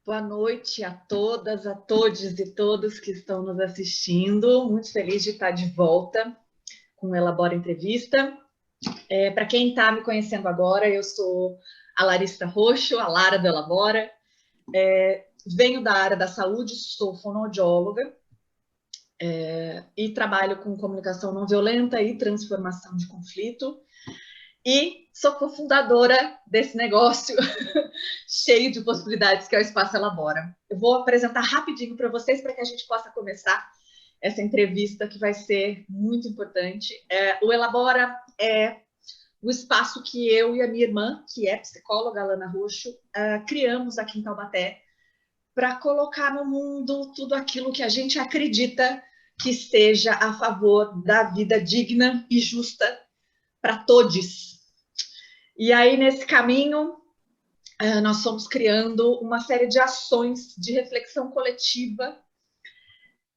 Boa noite a todas, a todos e todos que estão nos assistindo. Muito feliz de estar de volta com o Elabora Entrevista. Para quem está me conhecendo agora, eu sou a Larissa Roxo, a Lara do Elabora. Venho da área da saúde, sou fonoaudióloga e trabalho com comunicação não violenta e transformação de conflito. E sou cofundadora desse negócio cheio de possibilidades que é o Espaço Elabora. Eu vou apresentar rapidinho para vocês para que a gente possa começar essa entrevista que vai ser muito importante. O Elabora é o espaço que eu e a minha irmã, que é psicóloga, Alana Roxo, criamos aqui em Taubaté para colocar no mundo tudo aquilo que a gente acredita que esteja a favor da vida digna e justa para todos. E aí, nesse caminho, nós fomos criando uma série de ações de reflexão coletiva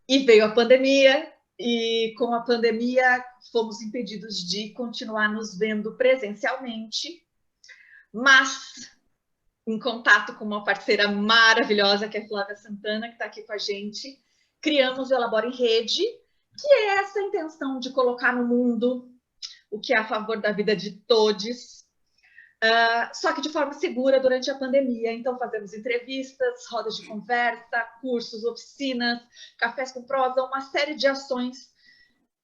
e veio a pandemia, e com a pandemia fomos impedidos de continuar nos vendo presencialmente, mas em contato com uma parceira maravilhosa, que é a Flávia Santana, que está aqui com a gente, criamos o Elabora em Rede, que é essa intenção de colocar no mundo o que é a favor da vida de todos, só que de forma segura durante a pandemia. Então, fazemos entrevistas, rodas de conversa, cursos, oficinas, cafés com prosa, uma série de ações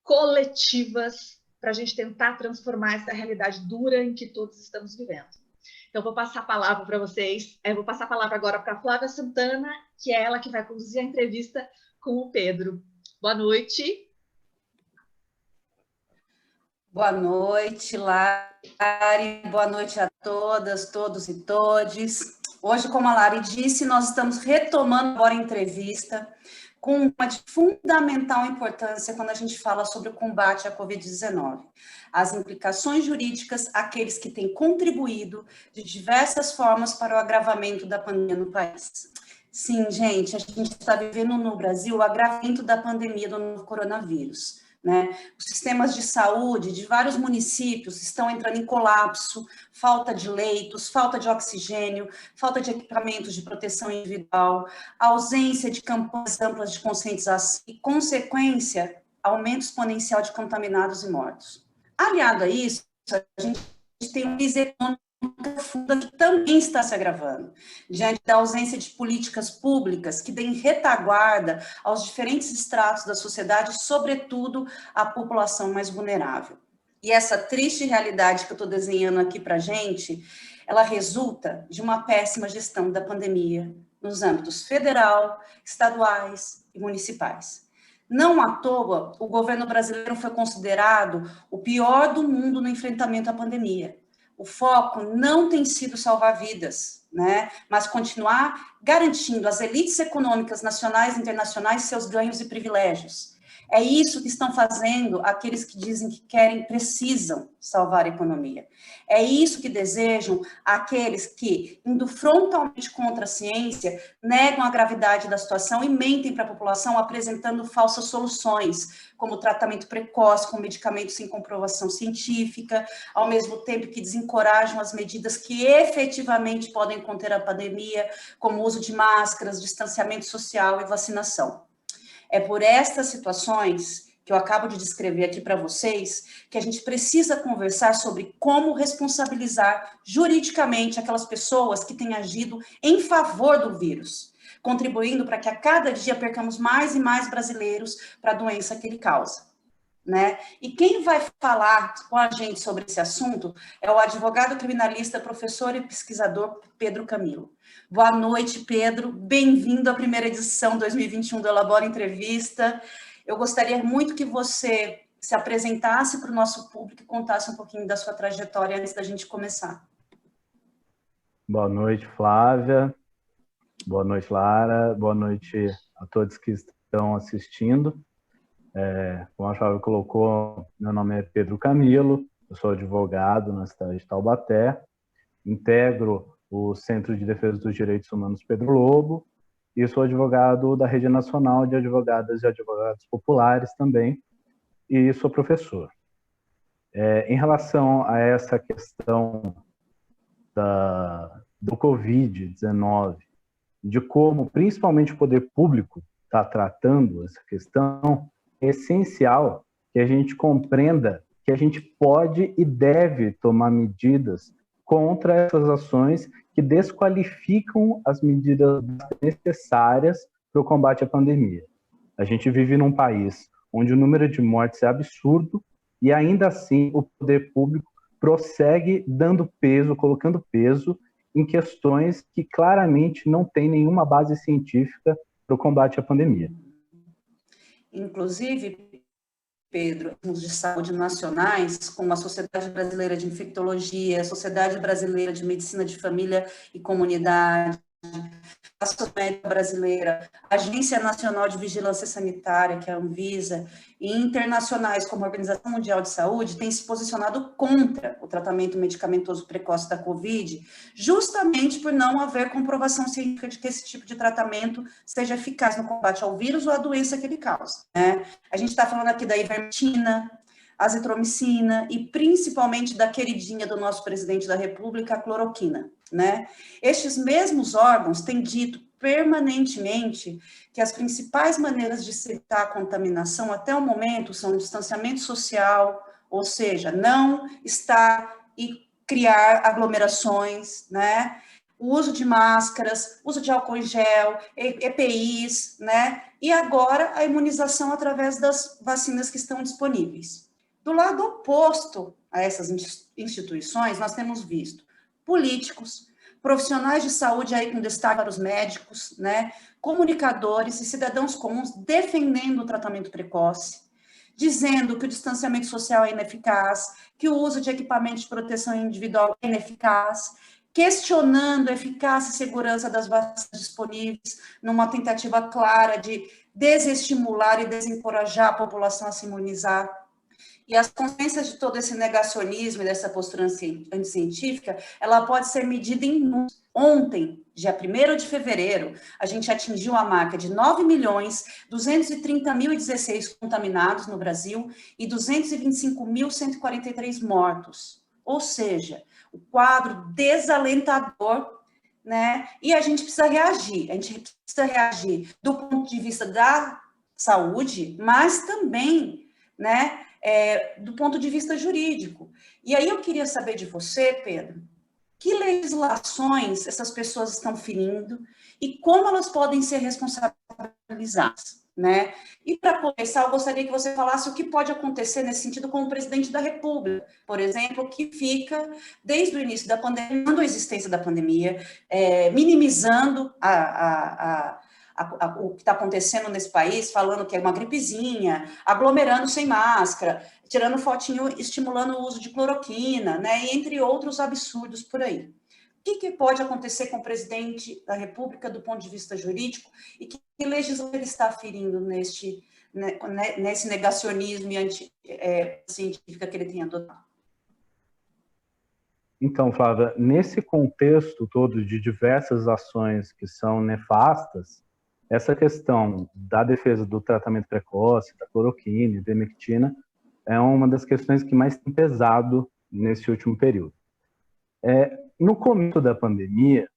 coletivas para a gente tentar transformar essa realidade dura em que todos estamos vivendo. Então, vou passar a palavra para vocês. Vou passar a palavra agora para a Flávia Santana, que é ela que vai conduzir a entrevista com o Pedro. Boa noite. Boa noite, Lari. Boa noite a todas, todos e todes. Hoje, como a Lari disse, nós estamos retomando agora a entrevista com uma de fundamental importância quando a gente fala sobre o combate à Covid-19. As implicações jurídicas, aqueles que têm contribuído de diversas formas para o agravamento da pandemia no país. Sim, gente, a gente está vivendo no Brasil o agravamento da pandemia do novo coronavírus. Né? Os sistemas de saúde de vários municípios estão entrando em colapso, falta de leitos, falta de oxigênio, falta de equipamentos de proteção individual, ausência de campanhas amplas de conscientização e, consequência, aumento exponencial de contaminados e mortos. Aliado a isso, a gente tem uma crise econômica profunda que também está se agravando, diante da ausência de políticas públicas que deem retaguarda aos diferentes estratos da sociedade, sobretudo à população mais vulnerável. E essa triste realidade que eu estou desenhando aqui para a gente, ela resulta de uma péssima gestão da pandemia nos âmbitos federal, estaduais e municipais. Não à toa, o governo brasileiro foi considerado o pior do mundo no enfrentamento à pandemia. O foco não tem sido salvar vidas, né? Mas continuar garantindo às elites econômicas nacionais e internacionais seus ganhos e privilégios. É isso que estão fazendo aqueles que dizem que querem, precisam salvar a economia. É isso que desejam aqueles que, indo frontalmente contra a ciência, negam a gravidade da situação e mentem para a população apresentando falsas soluções, como tratamento precoce com medicamentos sem comprovação científica, ao mesmo tempo que desencorajam as medidas que efetivamente podem conter a pandemia, como o uso de máscaras, distanciamento social e vacinação. É por estas situações que eu acabo de descrever aqui para vocês, que a gente precisa conversar sobre como responsabilizar juridicamente aquelas pessoas que têm agido em favor do vírus, contribuindo para que a cada dia percamos mais e mais brasileiros para a doença que ele causa. Né? E quem vai falar com a gente sobre esse assunto é o advogado criminalista, professor e pesquisador Pedro Camilo. Boa noite, Pedro. Bem-vindo à primeira edição 2021 do Elabora Entrevista. Eu gostaria muito que você se apresentasse para o nosso público e contasse um pouquinho da sua trajetória antes da gente começar. Boa noite, Flávia. Boa noite, Lara. Boa noite a todos que estão assistindo. Como a Flávia colocou, meu nome é Pedro Camilo, eu sou advogado na cidade de Taubaté, integro o Centro de Defesa dos Direitos Humanos Pedro Lobo e sou advogado da Rede Nacional de Advogadas e Advogados Populares também, e sou professor. Em relação a essa questão do Covid-19 de como, principalmente, o poder público está tratando essa questão, é essencial que a gente compreenda que a gente pode e deve tomar medidas contra essas ações que desqualificam as medidas necessárias para o combate à pandemia. A gente vive num país onde o número de mortes é absurdo e ainda assim o poder público prossegue dando peso, colocando peso em questões que claramente não têm nenhuma base científica para o combate à pandemia. Inclusive, Pedro, de saúde nacionais, como a Sociedade Brasileira de Infectologia, a Sociedade Brasileira de Medicina de Família e Comunidade, a Sociedade Brasileira, a Agência Nacional de Vigilância Sanitária, que é a Anvisa, e internacionais como a Organização Mundial de Saúde, têm se posicionado contra o tratamento medicamentoso precoce da Covid, justamente por não haver comprovação científica de que esse tipo de tratamento seja eficaz no combate ao vírus ou à doença que ele causa, né? A gente está falando aqui da ivermectina, azitromicina e principalmente da queridinha do nosso presidente da República, a cloroquina, né? Estes mesmos órgãos têm dito permanentemente que as principais maneiras de se evitar a contaminação até o momento são o distanciamento social, ou seja, não estar e criar aglomerações, né? O uso de máscaras, uso de álcool em gel, EPIs, né? E agora a imunização através das vacinas que estão disponíveis. Do lado oposto a essas instituições, nós temos visto políticos, profissionais de saúde aí com destaque para os médicos, né, comunicadores e cidadãos comuns defendendo o tratamento precoce, dizendo que o distanciamento social é ineficaz, que o uso de equipamento de proteção individual é ineficaz, questionando a eficácia e segurança das vacinas disponíveis, numa tentativa clara de desestimular e desencorajar a população a se imunizar. E as consequências de todo esse negacionismo e dessa postura anticientífica, ela pode ser medida em números. Ontem, dia 1º de fevereiro, a gente atingiu a marca de 9.230.016 contaminados no Brasil e 225.143 mortos. Ou seja, o quadro desalentador, né? E a gente precisa reagir. A gente precisa reagir do ponto de vista da saúde, mas também, né, do ponto de vista jurídico. E aí eu queria saber de você, Pedro, que legislações essas pessoas estão ferindo e como elas podem ser responsabilizadas, né? E para começar, eu gostaria que você falasse o que pode acontecer nesse sentido com o presidente da República, por exemplo, que fica, desde o início da pandemia, a existência da pandemia, minimizando o que está acontecendo nesse país, falando que é uma gripezinha, aglomerando sem máscara, tirando fotinho, estimulando o uso de cloroquina, né, entre outros absurdos por aí. O que pode acontecer com o presidente da República do ponto de vista jurídico e que legislação ele está ferindo nesse negacionismo científico que ele tem adotado? Então, Flávia, nesse contexto todo de diversas ações que são nefastas, essa questão da defesa do tratamento precoce, da cloroquina e da ivermectina, é uma das questões que mais tem pesado nesse último período. No começo da pandemia,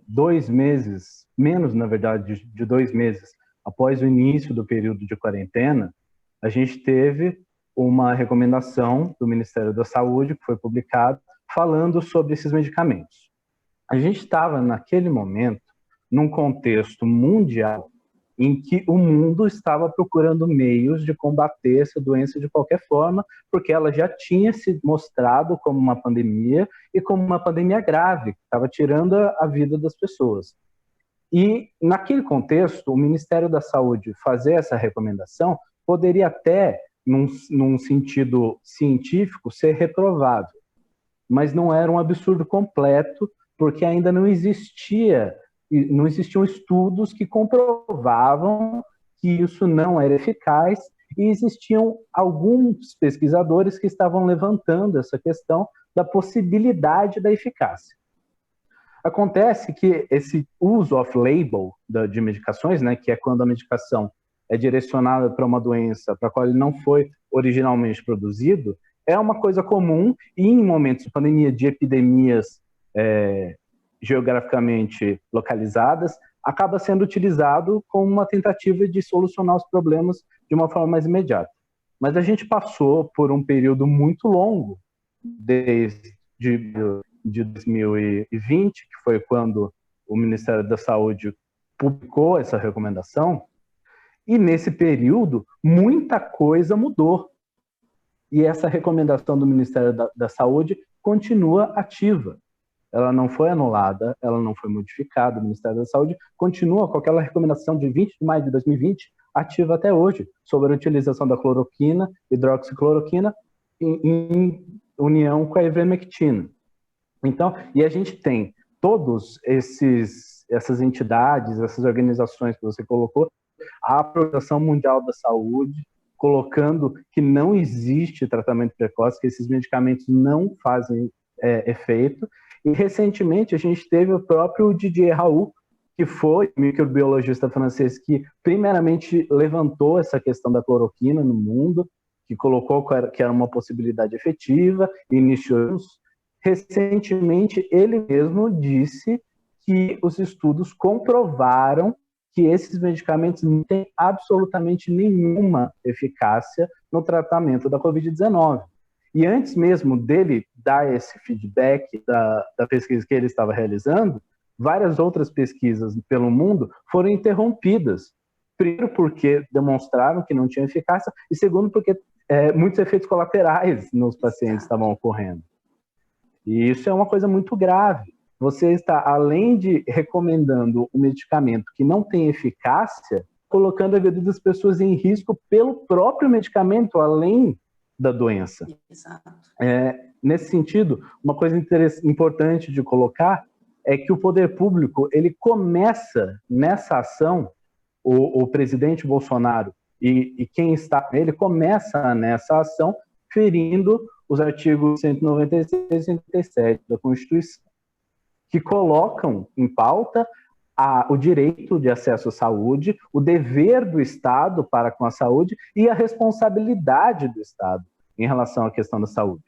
2 meses, menos, na verdade, de 2 meses após o início do período de quarentena, a gente teve uma recomendação do Ministério da Saúde, que foi publicada, falando sobre esses medicamentos. A gente estava, naquele momento, num contexto mundial em que o mundo estava procurando meios de combater essa doença de qualquer forma, porque ela já tinha se mostrado como uma pandemia e como uma pandemia grave, que estava tirando a vida das pessoas. E, naquele contexto, o Ministério da Saúde fazer essa recomendação poderia até, num sentido científico, ser reprovável, mas não era um absurdo completo, porque ainda não existiam estudos que comprovavam que isso não era eficaz e existiam alguns pesquisadores que estavam levantando essa questão da possibilidade da eficácia. Acontece que esse uso off-label de medicações, né, que é quando a medicação é direcionada para uma doença para a qual ele não foi originalmente produzido, é uma coisa comum e em momentos de pandemia, de epidemias geograficamente localizadas, acaba sendo utilizado como uma tentativa de solucionar os problemas de uma forma mais imediata. Mas a gente passou por um período muito longo, desde de 2020, que foi quando o Ministério da Saúde publicou essa recomendação, e nesse período muita coisa mudou. E essa recomendação do Ministério da Saúde continua ativa. Ela não foi anulada, ela não foi modificada. O Ministério da Saúde continua com aquela recomendação de 20 de maio de 2020, ativa até hoje, sobre a utilização da cloroquina, hidroxicloroquina, em união com a ivermectina. Então, e a gente tem todos essas entidades, essas organizações que você colocou, a Organização Mundial da Saúde, colocando que não existe tratamento precoce, que esses medicamentos não fazem efeito. E, recentemente, a gente teve o próprio Didier Raoult, que foi microbiologista francês que, primeiramente, levantou essa questão da cloroquina no mundo, que colocou que era uma possibilidade efetiva, e iniciou. Recentemente, ele mesmo disse que os estudos comprovaram que esses medicamentos não têm absolutamente nenhuma eficácia no tratamento da Covid-19. E antes mesmo dele dar esse feedback da pesquisa que ele estava realizando, várias outras pesquisas pelo mundo foram interrompidas. Primeiro, porque demonstraram que não tinha eficácia, e segundo, porque muitos efeitos colaterais nos pacientes estavam ocorrendo. E isso é uma coisa muito grave. Você está, além de recomendando um medicamento que não tem eficácia, colocando a vida das pessoas em risco pelo próprio medicamento, além da doença. Exato. Nesse sentido, uma coisa importante de colocar é que o poder público, ele começa nessa ação, o presidente Bolsonaro e quem está nele, começa nessa ação ferindo os artigos 196 e 197 da Constituição, que colocam em pauta o direito de acesso à saúde, o dever do Estado para com a saúde e a responsabilidade do Estado em relação à questão da saúde.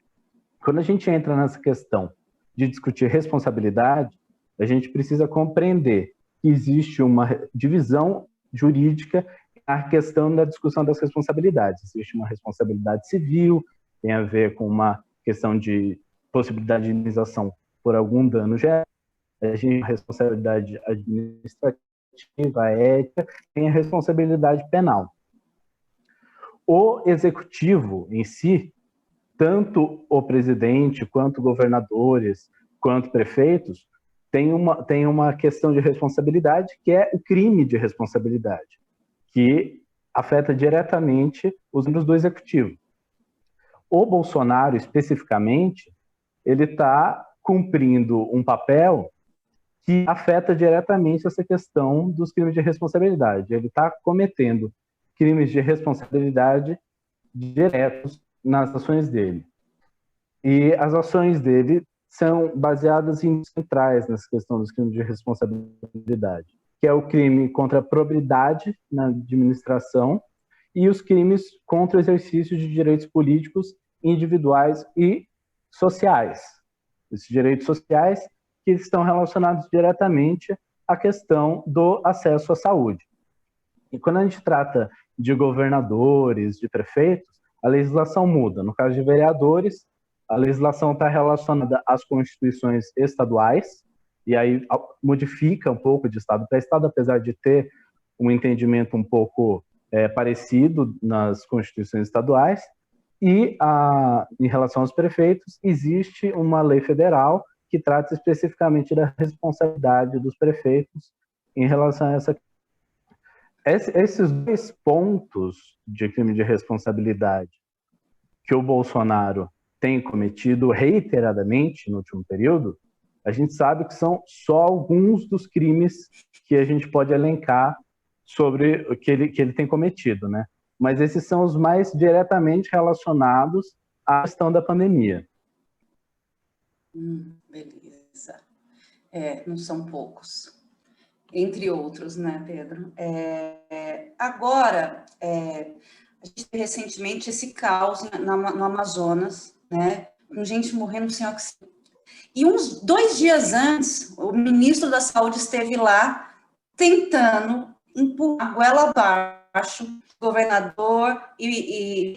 Quando a gente entra nessa questão de discutir responsabilidade, a gente precisa compreender que existe uma divisão jurídica na questão da discussão das responsabilidades. Existe uma responsabilidade civil, tem a ver com uma questão de possibilidade de indenização por algum dano geral. A gente tem a responsabilidade administrativa, ética, tem a responsabilidade penal. O executivo em si, tanto o presidente, quanto governadores, quanto prefeitos, tem uma questão de responsabilidade, que é o crime de responsabilidade, que afeta diretamente os membros do executivo. O Bolsonaro, especificamente, ele está cumprindo um papel que afeta diretamente essa questão dos crimes de responsabilidade. Ele está cometendo crimes de responsabilidade diretos nas ações dele. E as ações dele são baseadas em centrais nessa questão dos crimes de responsabilidade, que é o crime contra a probidade na administração e os crimes contra o exercício de direitos políticos individuais e sociais. Esses direitos sociais que estão relacionados diretamente à questão do acesso à saúde. E quando a gente trata de governadores, de prefeitos, a legislação muda. No caso de vereadores, a legislação está relacionada às constituições estaduais, e aí modifica um pouco de estado para estado, apesar de ter um entendimento um pouco parecido nas constituições estaduais. E em relação aos prefeitos, existe uma lei federal que trata especificamente da responsabilidade dos prefeitos em relação a essa. Esses dois pontos de crime de responsabilidade que o Bolsonaro tem cometido reiteradamente no último período, a gente sabe que são só alguns dos crimes que a gente pode elencar sobre o que ele tem cometido, né? Mas esses são os mais diretamente relacionados à questão da pandemia. Beleza. Não são poucos. Entre outros, né, Pedro? Agora, a gente teve recentemente esse caos no Amazonas, né, com gente morrendo sem oxigênio. E uns 2 dias antes, o ministro da Saúde esteve lá tentando empurrar a goela abaixo governador e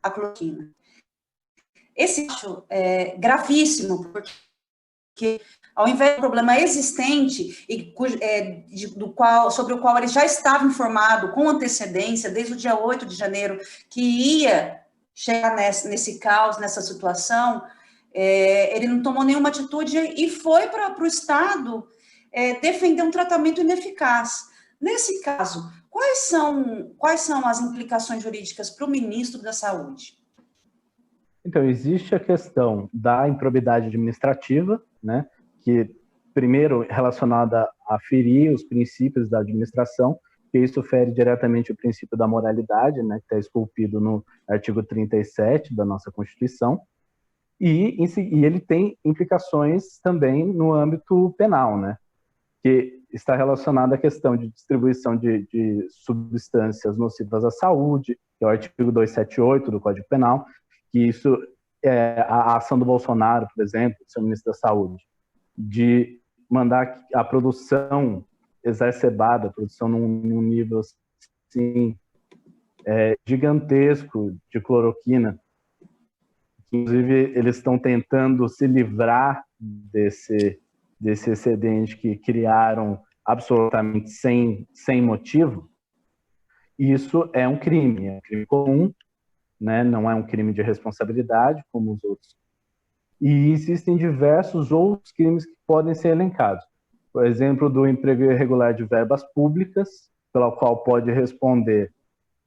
a cloroquina. Esse acho é gravíssimo, porque ao invés do problema existente e sobre o qual ele já estava informado com antecedência, desde o dia 8 de janeiro, que ia chegar nesse caos, nessa situação, ele não tomou nenhuma atitude e foi para o Estado defender um tratamento ineficaz. Nesse caso, quais são as implicações jurídicas para o ministro da Saúde? Então, existe a questão da improbidade administrativa, né, que, primeiro, relacionada a ferir os princípios da administração, que isso fere diretamente o princípio da moralidade, né, que está esculpido no artigo 37 da nossa Constituição, e ele tem implicações também no âmbito penal, né, que está relacionada à questão de distribuição de substâncias nocivas à saúde, que é o artigo 278 do Código Penal, que isso é a ação do Bolsonaro, por exemplo, do seu ministro da Saúde, de mandar a produção exacerbada, a produção num nível assim, gigantesco de cloroquina. Inclusive, eles estão tentando se livrar desse excedente que criaram absolutamente sem motivo. Isso é um crime comum, né? Não é um crime de responsabilidade, como os outros. E existem diversos outros crimes que podem ser elencados. Por exemplo, do emprego irregular de verbas públicas, pela qual pode responder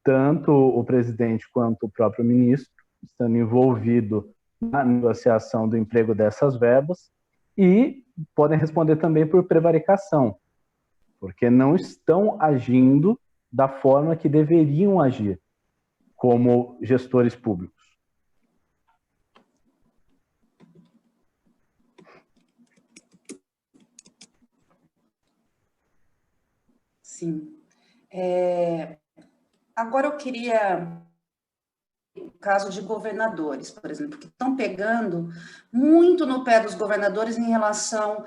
tanto o presidente quanto o próprio ministro, estando envolvido na negociação do emprego dessas verbas, e podem responder também por prevaricação, porque não estão agindo da forma que deveriam agir como gestores públicos. Sim. Agora eu queria o caso de governadores, por exemplo, que estão pegando muito no pé dos governadores em relação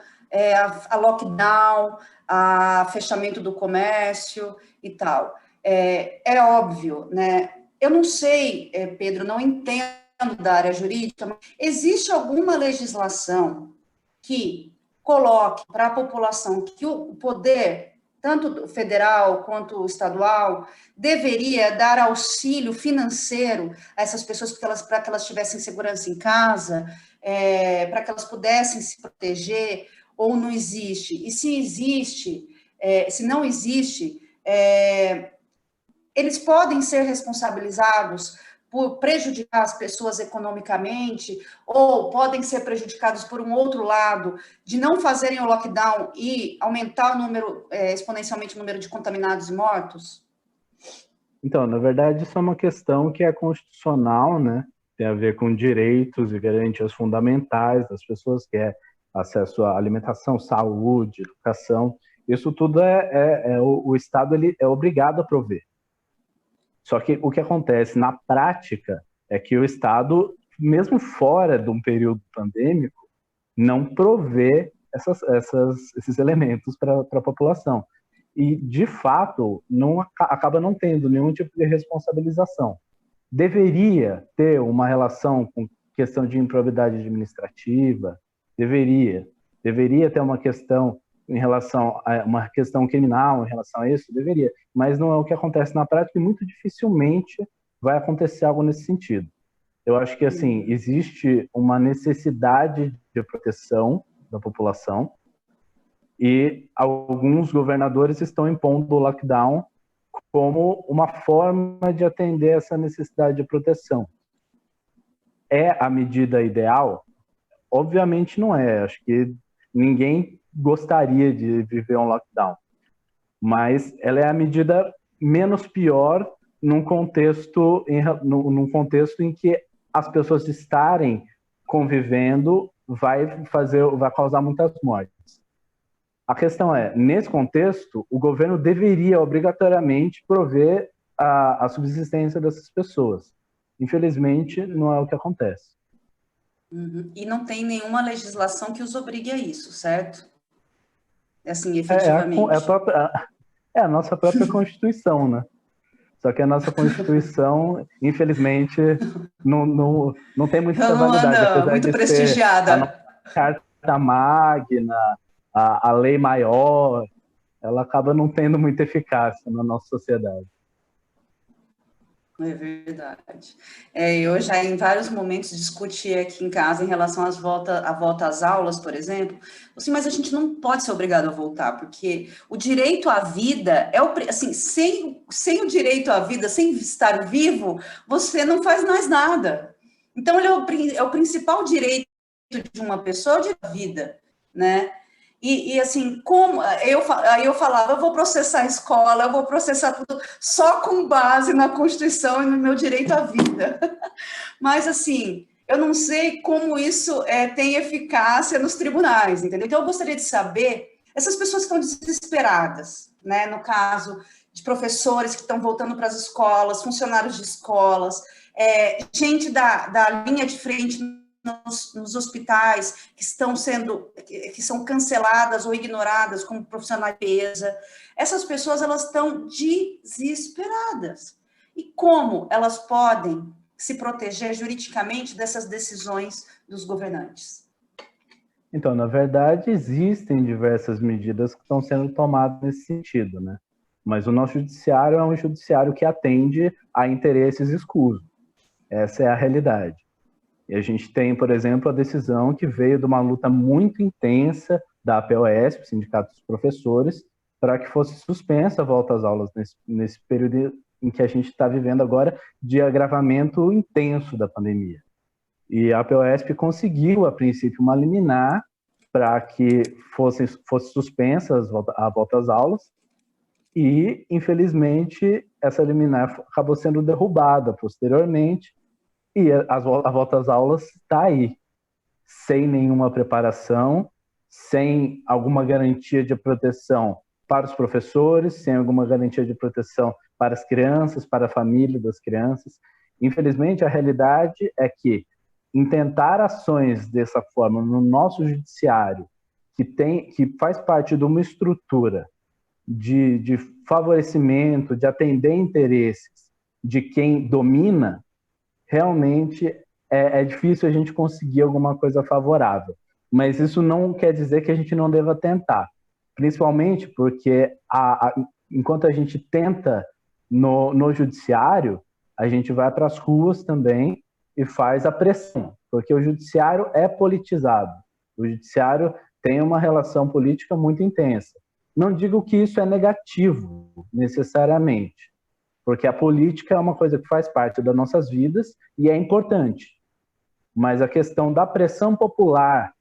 a lockdown, a fechamento do comércio e tal. É óbvio, né? Eu não sei, Pedro, não entendo da área jurídica, mas existe alguma legislação que coloque para a população que o poder, tanto federal quanto estadual, deveria dar auxílio financeiro a essas pessoas para que elas tivessem segurança em casa, para que elas pudessem se proteger, ou não existe? E se existe, se não existe, eles podem ser responsabilizados por prejudicar as pessoas economicamente, ou podem ser prejudicados por um outro lado, de não fazerem o lockdown e aumentar o número, exponencialmente o número de contaminados e mortos? Então, na verdade, isso é uma questão que é constitucional, né? Tem a ver com direitos e garantias fundamentais das pessoas, que é acesso à alimentação, saúde, educação. Isso tudo o Estado ele é obrigado a prover. Só que o que acontece na prática é que o Estado, mesmo fora de um período pandêmico, não provê esses elementos para a população. E, de fato, acaba não tendo nenhum tipo de responsabilização. Deveria ter uma relação com questão de improbidade administrativa, deveria ter uma questão em relação a uma questão criminal em relação a isso, deveria, mas não é o que acontece na prática e muito dificilmente vai acontecer algo nesse sentido. Eu acho que, assim, existe uma necessidade de proteção da população e alguns governadores estão impondo o lockdown como uma forma de atender essa necessidade de proteção. É a medida ideal? Obviamente não é. Acho que ninguém gostaria de viver um lockdown, mas ela é a medida menos pior num contexto em que as pessoas estarem convivendo vai causar muitas mortes. A questão é, nesse contexto, o governo deveria obrigatoriamente prover a subsistência dessas pessoas. Infelizmente, não é o que acontece. Uhum. E não tem nenhuma legislação que os obrigue a isso, certo? assim, efetivamente? É a nossa própria Constituição, né? Só que a nossa Constituição, infelizmente, não tem muita Não validade, anda apesar muito de ser a nossa prestigiada. Carta Magna, a lei maior, ela acaba não tendo muita eficácia na nossa sociedade. É verdade. Eu já em vários momentos discuti aqui em casa em relação à volta às aulas, por exemplo, assim, mas a gente não pode ser obrigado a voltar, porque o direito à vida assim, sem o direito à vida, sem estar vivo, você não faz mais nada. Então, ele é o principal direito de uma pessoa, é o direito à vida, né? E assim, aí eu falava, eu vou processar a escola, eu vou processar tudo só com base na Constituição e no meu direito à vida. Mas assim, eu não sei como isso tem eficácia nos tribunais, entendeu? Então eu gostaria de saber, essas pessoas que estão desesperadas, né? No caso de professores que estão voltando para as escolas, funcionários de escolas, gente da linha de frente nos hospitais que são canceladas ou ignoradas como profissionais de limpeza. Essas pessoas, elas estão desesperadas. E como elas podem se proteger juridicamente dessas decisões dos governantes? Então, na verdade, existem diversas medidas que estão sendo tomadas nesse sentido, né? Mas o nosso judiciário é um judiciário que atende a interesses escusos. Essa é a realidade. E a gente tem, por exemplo, a decisão que veio de uma luta muito intensa da APOSP, Sindicato dos Professores, para que fosse suspensa a volta às aulas nesse período em que a gente está vivendo agora de agravamento intenso da pandemia. E a APOSP conseguiu, a princípio, uma liminar para que fosse suspensa a volta às aulas e, infelizmente, essa liminar acabou sendo derrubada posteriormente. E a volta às aulas está aí, sem nenhuma preparação, sem alguma garantia de proteção para os professores, sem alguma garantia de proteção para as crianças, para a família das crianças. Infelizmente, a realidade é que intentar ações dessa forma no nosso judiciário, que faz parte de uma estrutura de favorecimento, de atender interesses de quem domina, realmente é difícil a gente conseguir alguma coisa favorável. Mas isso não quer dizer que a gente não deva tentar. Principalmente porque enquanto a gente tenta no judiciário, a gente vai para as ruas também e faz a pressão. Porque o judiciário é politizado. O judiciário tem uma relação política muito intensa. Não digo que isso é negativo, necessariamente. Porque a política é uma coisa que faz parte das nossas vidas e é importante. Mas a questão da pressão popular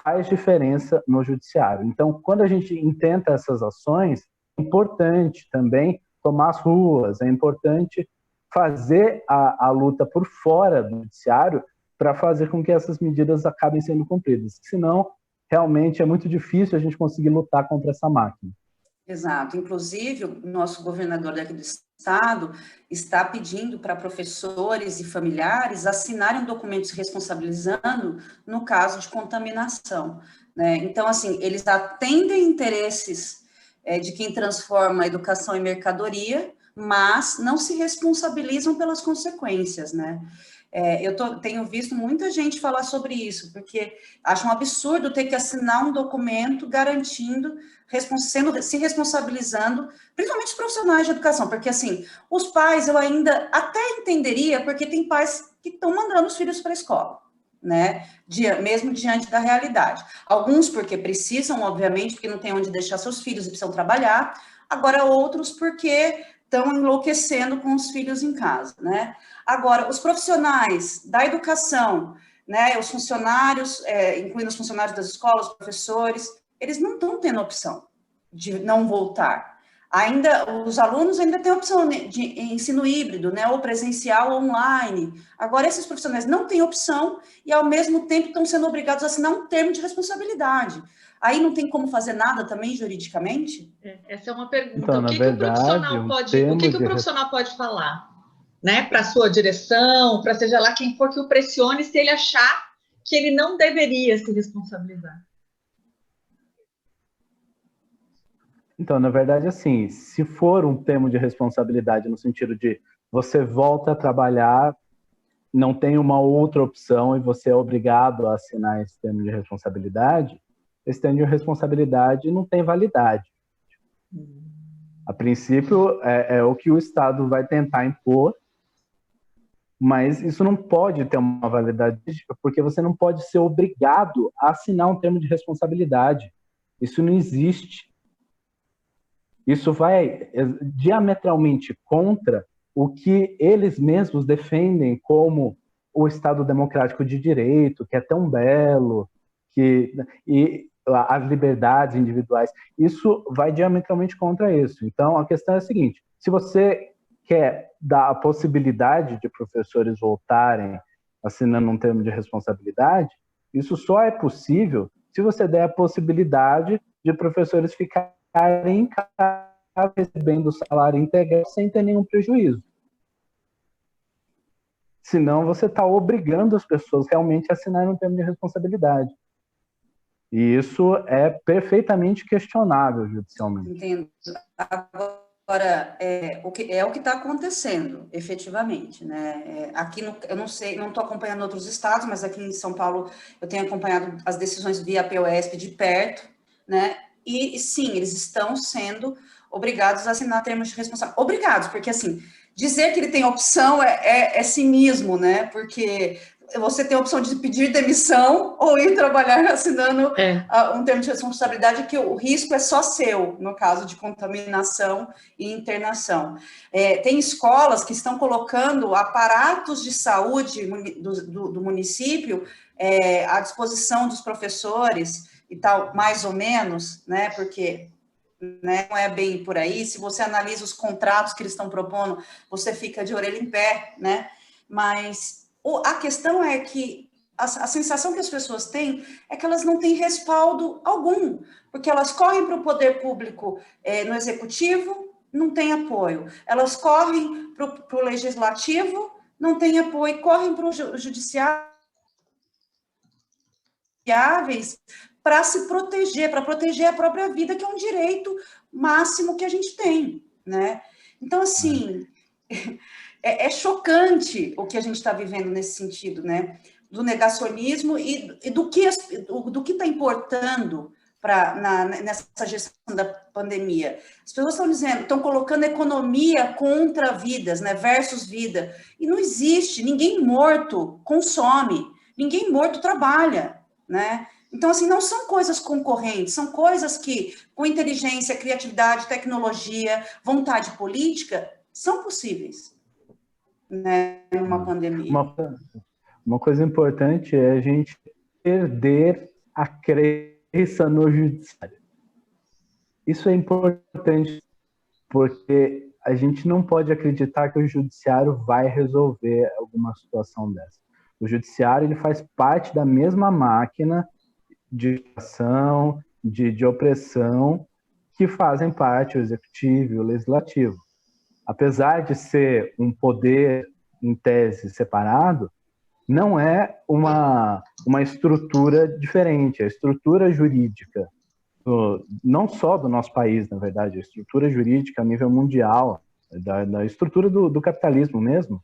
faz diferença no judiciário. Então, quando a gente intenta essas ações, é importante também tomar as ruas, é importante fazer a luta por fora do judiciário para fazer com que essas medidas acabem sendo cumpridas. Senão, realmente é muito difícil a gente conseguir lutar contra essa máquina. Exato. Inclusive, o nosso governador daqui do estado está pedindo para professores e familiares assinarem documentos responsabilizando no caso de contaminação, né? Então, assim, eles atendem interesses de quem transforma a educação em mercadoria, mas não se responsabilizam pelas consequências, né? Tenho visto muita gente falar sobre isso, porque acho um absurdo ter que assinar um documento garantindo, se responsabilizando, principalmente os profissionais de educação, porque assim, os pais eu ainda até entenderia, porque tem pais que estão mandando os filhos para a escola, né? Mesmo diante da realidade. Alguns porque precisam, obviamente, porque não tem onde deixar seus filhos e precisam trabalhar, agora outros porque estão enlouquecendo com os filhos em casa, né? Agora, os profissionais da educação, né, os funcionários, incluindo os funcionários das escolas, os professores, eles não estão tendo opção de não voltar. Os alunos ainda têm opção de ensino híbrido, né, ou presencial ou online. Agora, esses profissionais não têm opção e, ao mesmo tempo, estão sendo obrigados a assinar um termo de responsabilidade. Aí não tem como fazer nada também juridicamente? Essa é uma pergunta. Então, o que o profissional pode falar, né, para a sua direção, para seja lá quem for que o pressione, se ele achar que ele não deveria se responsabilizar? Então, na verdade, assim, se for um termo de responsabilidade no sentido de você volta a trabalhar, não tem uma outra opção e você é obrigado a assinar esse termo de responsabilidade, esse termo de responsabilidade não tem validade. A princípio, é o que o Estado vai tentar impor, mas isso não pode ter uma validade, porque você não pode ser obrigado a assinar um termo de responsabilidade. Isso não existe. Isso vai diametralmente contra o que eles mesmos defendem como o Estado democrático de direito, que é tão belo, e as liberdades individuais. Isso vai diametralmente contra isso. Então, a questão é a seguinte: se você quer dar a possibilidade de professores voltarem assinando um termo de responsabilidade, isso só é possível se você der a possibilidade de professores ficarem em casa recebendo o salário integral sem ter nenhum prejuízo. Senão você está obrigando as pessoas realmente a assinarem um termo de responsabilidade. E isso é perfeitamente questionável judicialmente. Entendo. Agora, o que está acontecendo, efetivamente, né? Aqui, eu não sei, não estou acompanhando outros estados, mas aqui em São Paulo eu tenho acompanhado as decisões via POSP de perto, né? E sim, eles estão sendo obrigados a assinar termos de responsabilidade. Obrigados, porque assim, dizer que ele tem opção é cinismo, né? Porque você tem a opção de pedir demissão ou ir trabalhar assinando um termo de responsabilidade que o risco é só seu, no caso de contaminação e internação. Tem escolas que estão colocando aparatos de saúde do município à disposição dos professores e tal, mais ou menos, né, porque né, não é bem por aí. Se você analisa os contratos que eles estão propondo, você fica de orelha em pé, né, mas a questão é que a sensação que as pessoas têm é que elas não têm respaldo algum, porque elas correm para o poder público no executivo, não tem apoio. Elas correm para o legislativo, não tem apoio. Correm para o judiciário para se proteger, para proteger a própria vida, que é um direito máximo que a gente tem, né? Então, assim... É chocante o que a gente está vivendo nesse sentido, né? Do negacionismo e do que está importando nessa gestão da pandemia. As pessoas estão colocando economia contra vidas, né? Versus vida. E não existe. Ninguém morto consome. Ninguém morto trabalha, né? Então, assim, não são coisas concorrentes, são coisas que, com inteligência, criatividade, tecnologia, vontade política, são possíveis. Né, numa pandemia. Uma coisa importante é a gente perder a crença no judiciário. Isso é importante porque a gente não pode acreditar que o judiciário vai resolver alguma situação dessa. O judiciário ele faz parte da mesma máquina de ação, de opressão, que fazem parte o executivo e o legislativo. Apesar de ser um poder, em tese, separado, não é uma estrutura diferente. A estrutura jurídica, não só do nosso país, na verdade, a estrutura jurídica a nível mundial, da estrutura do capitalismo mesmo,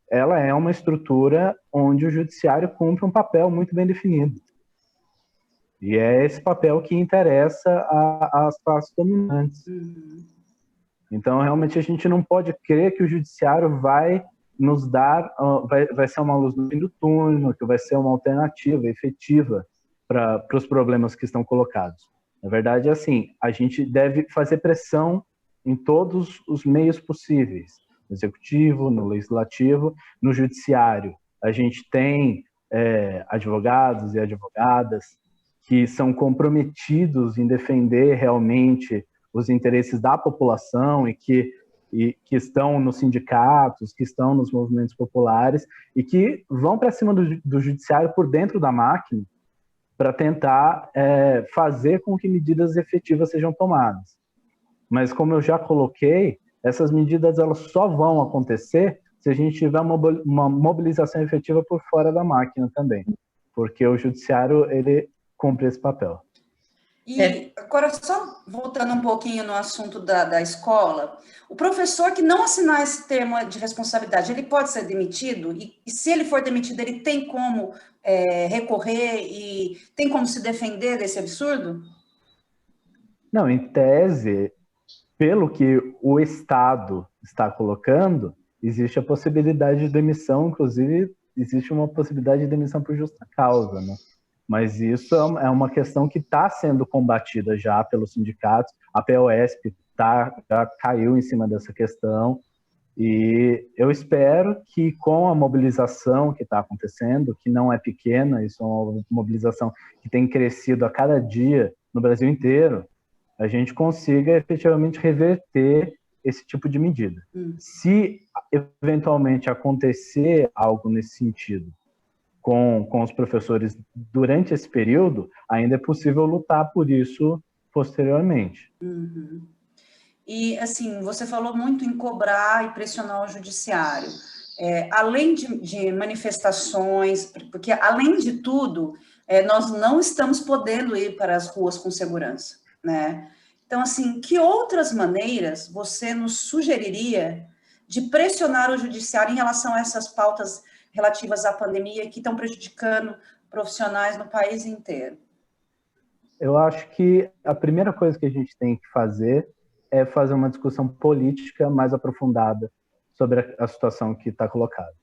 ela é uma estrutura onde o judiciário cumpre um papel muito bem definido. E é esse papel que interessa às classes dominantes. Então, realmente, a gente não pode crer que o judiciário vai nos dar, vai ser uma luz no fim do túnel, que vai ser uma alternativa efetiva para os problemas que estão colocados. Na verdade, é assim, a gente deve fazer pressão em todos os meios possíveis, no executivo, no legislativo, no judiciário. A gente tem advogados e advogadas que são comprometidos em defender realmente os interesses da população e que estão nos sindicatos, que estão nos movimentos populares e que vão para cima do judiciário por dentro da máquina para tentar fazer com que medidas efetivas sejam tomadas. Mas, como eu já coloquei, essas medidas elas só vão acontecer se a gente tiver uma mobilização efetiva por fora da máquina também, porque o judiciário ele cumpre esse papel. E agora, só voltando um pouquinho no assunto da escola, o professor que não assinar esse termo de responsabilidade, ele pode ser demitido? E se ele for demitido, ele tem como recorrer e tem como se defender desse absurdo? Não, em tese, pelo que o Estado está colocando, existe a possibilidade de demissão, inclusive existe uma possibilidade de demissão por justa causa, né? Mas isso é uma questão que está sendo combatida já pelos sindicatos. A POSP já caiu em cima dessa questão. E eu espero que com a mobilização que está acontecendo, que não é pequena, isso é uma mobilização que tem crescido a cada dia no Brasil inteiro, a gente consiga efetivamente reverter esse tipo de medida. Se eventualmente acontecer algo nesse sentido com os professores durante esse período, ainda é possível lutar por isso posteriormente. Uhum. E, assim, você falou muito em cobrar e pressionar o judiciário. Além de manifestações, porque, além de tudo, nós não estamos podendo ir para as ruas com segurança, né? Então, assim, que outras maneiras você nos sugeriria de pressionar o judiciário em relação a essas pautas relativas à pandemia que estão prejudicando profissionais no país inteiro? Eu acho que a primeira coisa que a gente tem que fazer é fazer uma discussão política mais aprofundada sobre a situação que está colocada.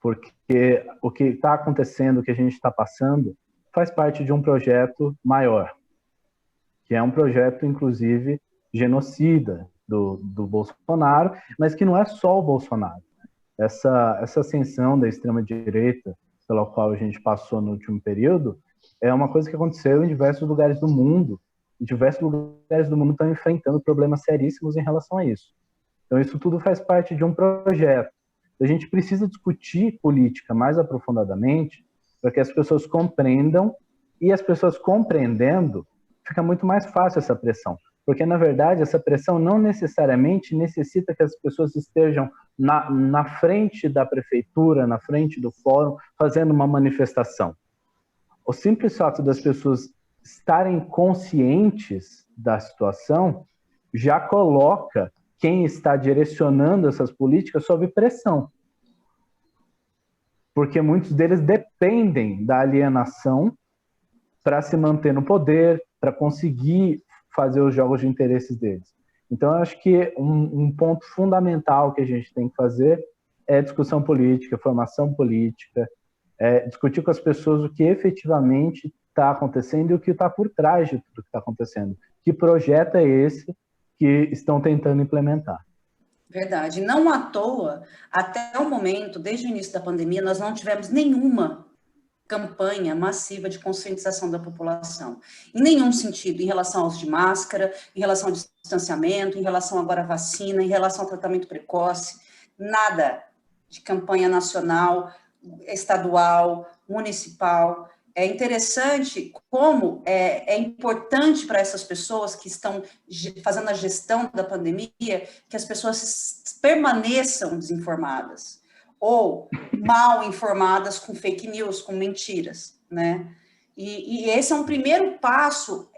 Porque o que está acontecendo, o que a gente está passando, faz parte de um projeto maior, que é um projeto, inclusive, genocida do Bolsonaro, mas que não é só o Bolsonaro. Essa ascensão da extrema-direita, pela qual a gente passou no último período, é uma coisa que aconteceu em diversos lugares do mundo. E diversos lugares do mundo estão enfrentando problemas seríssimos em relação a isso. Então, isso tudo faz parte de um projeto. A gente precisa discutir política mais aprofundadamente para que as pessoas compreendam, e as pessoas compreendendo, fica muito mais fácil essa pressão. Porque, na verdade, essa pressão não necessariamente necessita que as pessoas estejam na frente da prefeitura, na frente do fórum, fazendo uma manifestação. O simples fato das pessoas estarem conscientes da situação já coloca quem está direcionando essas políticas sob pressão. Porque muitos deles dependem da alienação para se manter no poder, para conseguir fazer os jogos de interesses deles. Então, eu acho que um ponto fundamental que a gente tem que fazer é discussão política, formação política, discutir com as pessoas o que efetivamente está acontecendo e o que está por trás de tudo que está acontecendo. Que projeto é esse que estão tentando implementar? Verdade. Não à toa, até o momento, desde o início da pandemia, nós não tivemos nenhuma campanha massiva de conscientização da população. Em nenhum sentido, em relação ao uso de máscara, em relação ao distanciamento, em relação agora à vacina, em relação ao tratamento precoce, nada de campanha nacional, estadual, municipal. É interessante como é importante para essas pessoas que estão fazendo a gestão da pandemia que as pessoas permaneçam desinformadas ou mal informadas com fake news, com mentiras, né? E esse é um primeiro passo,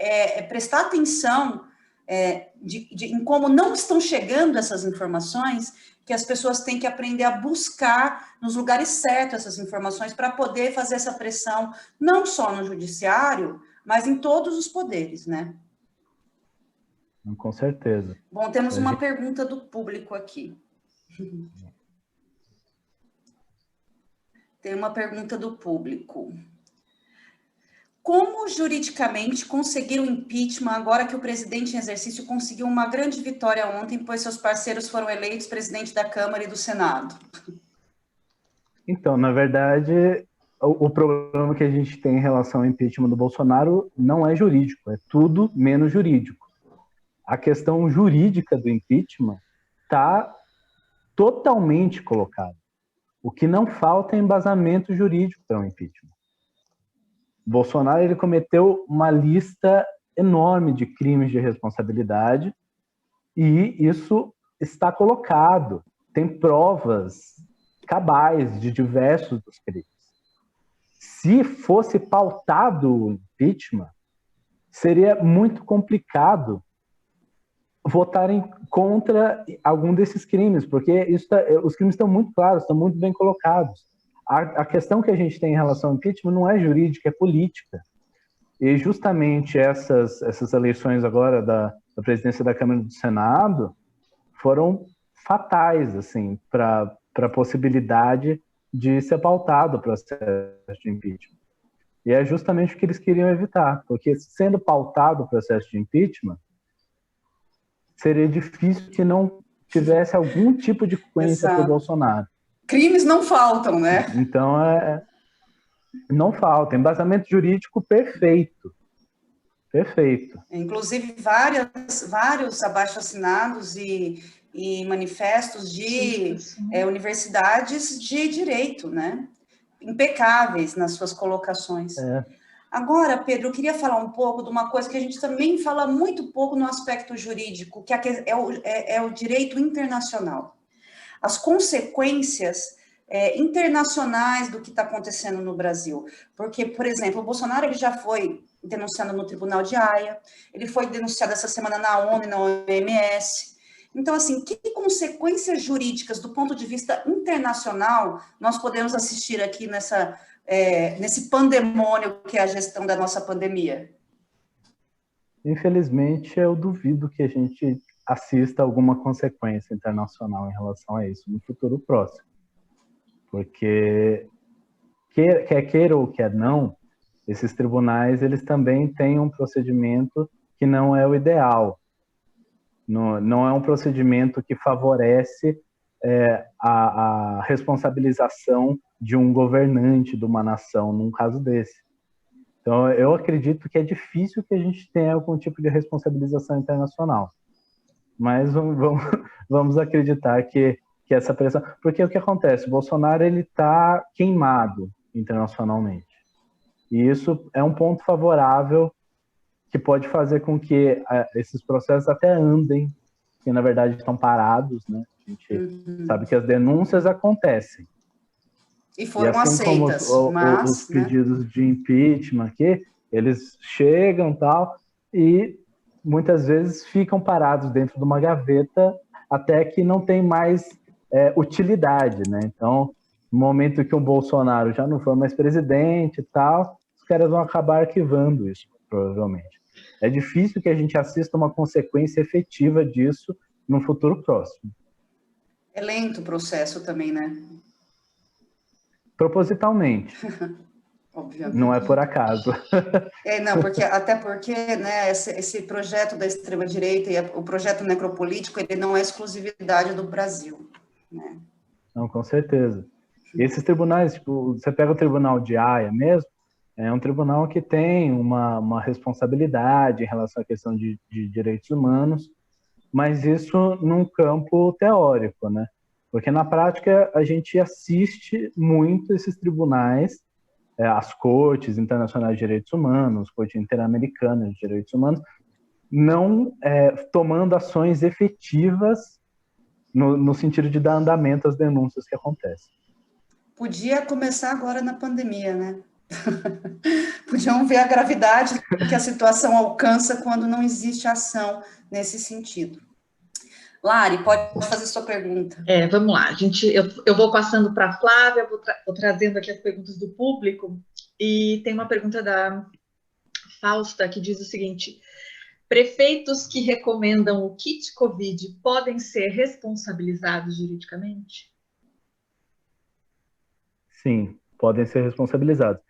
prestar atenção em como não estão chegando essas informações, que as pessoas têm que aprender a buscar nos lugares certos essas informações para poder fazer essa pressão, não só no judiciário, mas em todos os poderes, né? Com certeza. Bom, temos uma pergunta do público aqui. Tem uma pergunta do público. Como juridicamente conseguir o impeachment agora que o presidente em exercício conseguiu uma grande vitória ontem, pois seus parceiros foram eleitos presidente da Câmara e do Senado? Então, na verdade, o problema que a gente tem em relação ao impeachment do Bolsonaro não é jurídico, é tudo menos jurídico. A questão jurídica do impeachment está totalmente colocada. O que não falta é embasamento jurídico para o impeachment. Bolsonaro ele cometeu uma lista enorme de crimes de responsabilidade e isso está colocado. Tem provas cabais de diversos dos crimes. Se fosse pautado o impeachment, seria muito complicado votarem contra algum desses crimes, porque os crimes estão muito claros, estão muito bem colocados. A questão que a gente tem em relação ao impeachment não é jurídica, é política. E justamente essas eleições agora da presidência da Câmara e do Senado foram fatais assim, para a possibilidade de ser pautado o processo de impeachment. E é justamente o que eles queriam evitar, porque sendo pautado o processo de impeachment, seria difícil que não tivesse algum tipo de consequência para o Bolsonaro. Crimes não faltam, né? Então, não falta. Embasamento jurídico perfeito. Perfeito. Inclusive, vários abaixo-assinados e manifestos de universidades de direito, né? Impecáveis nas suas colocações. Agora, Pedro, eu queria falar um pouco de uma coisa que a gente também fala muito pouco no aspecto jurídico, que é o direito internacional. As consequências internacionais do que está acontecendo no Brasil. Porque, por exemplo, o Bolsonaro ele já foi denunciado no Tribunal de Haia, ele foi denunciado essa semana na ONU e na OMS. Então, assim, que consequências jurídicas do ponto de vista internacional nós podemos assistir aqui nesse pandemônio que é a gestão da nossa pandemia? Infelizmente, eu duvido que a gente assista alguma consequência internacional em relação a isso no futuro próximo. Porque, quer queira ou quer não, esses tribunais eles também têm um procedimento que não é o ideal. Não é um procedimento que favorece a responsabilização de um governante de uma nação, num caso desse. Então, eu acredito que é difícil que a gente tenha algum tipo de responsabilização internacional. Mas vamos acreditar que essa pressão... Porque o que acontece? O Bolsonaro está queimado internacionalmente. E isso é um ponto favorável que pode fazer com que esses processos até andem, que na verdade estão parados, né? A gente sabe que as denúncias acontecem. E foram assim aceitas, como os pedidos de impeachment aqui, eles chegam tal, e muitas vezes ficam parados dentro de uma gaveta até que não tem mais utilidade, né? Então, no momento que o Bolsonaro já não for mais presidente e tal, os caras vão acabar arquivando isso, provavelmente. É difícil que a gente assista uma consequência efetiva disso no futuro próximo. É lento o processo também, né? Propositalmente. Obviamente. Não é por acaso. Não, até porque né, esse projeto da extrema-direita e o projeto necropolítico, ele não é exclusividade do Brasil. Né? Não, com certeza. E esses tribunais, tipo, você pega o Tribunal de Haia mesmo, é um tribunal que tem uma responsabilidade em relação à questão de direitos humanos, mas isso num campo teórico, né? Porque na prática a gente assiste muito esses tribunais, as cortes internacionais de direitos humanos, corte interamericana de direitos humanos, não tomando ações efetivas no sentido de dar andamento às denúncias que acontecem. Podia começar agora na pandemia, né? Podiam ver a gravidade que a situação alcança quando não existe ação nesse sentido. Lari, pode fazer sua pergunta. Vamos lá. Eu vou passando para a Flávia, vou trazendo aqui as perguntas do público, e tem uma pergunta da Fausta que diz o seguinte: prefeitos que recomendam o kit Covid podem ser responsabilizados juridicamente? Sim, podem ser responsabilizados.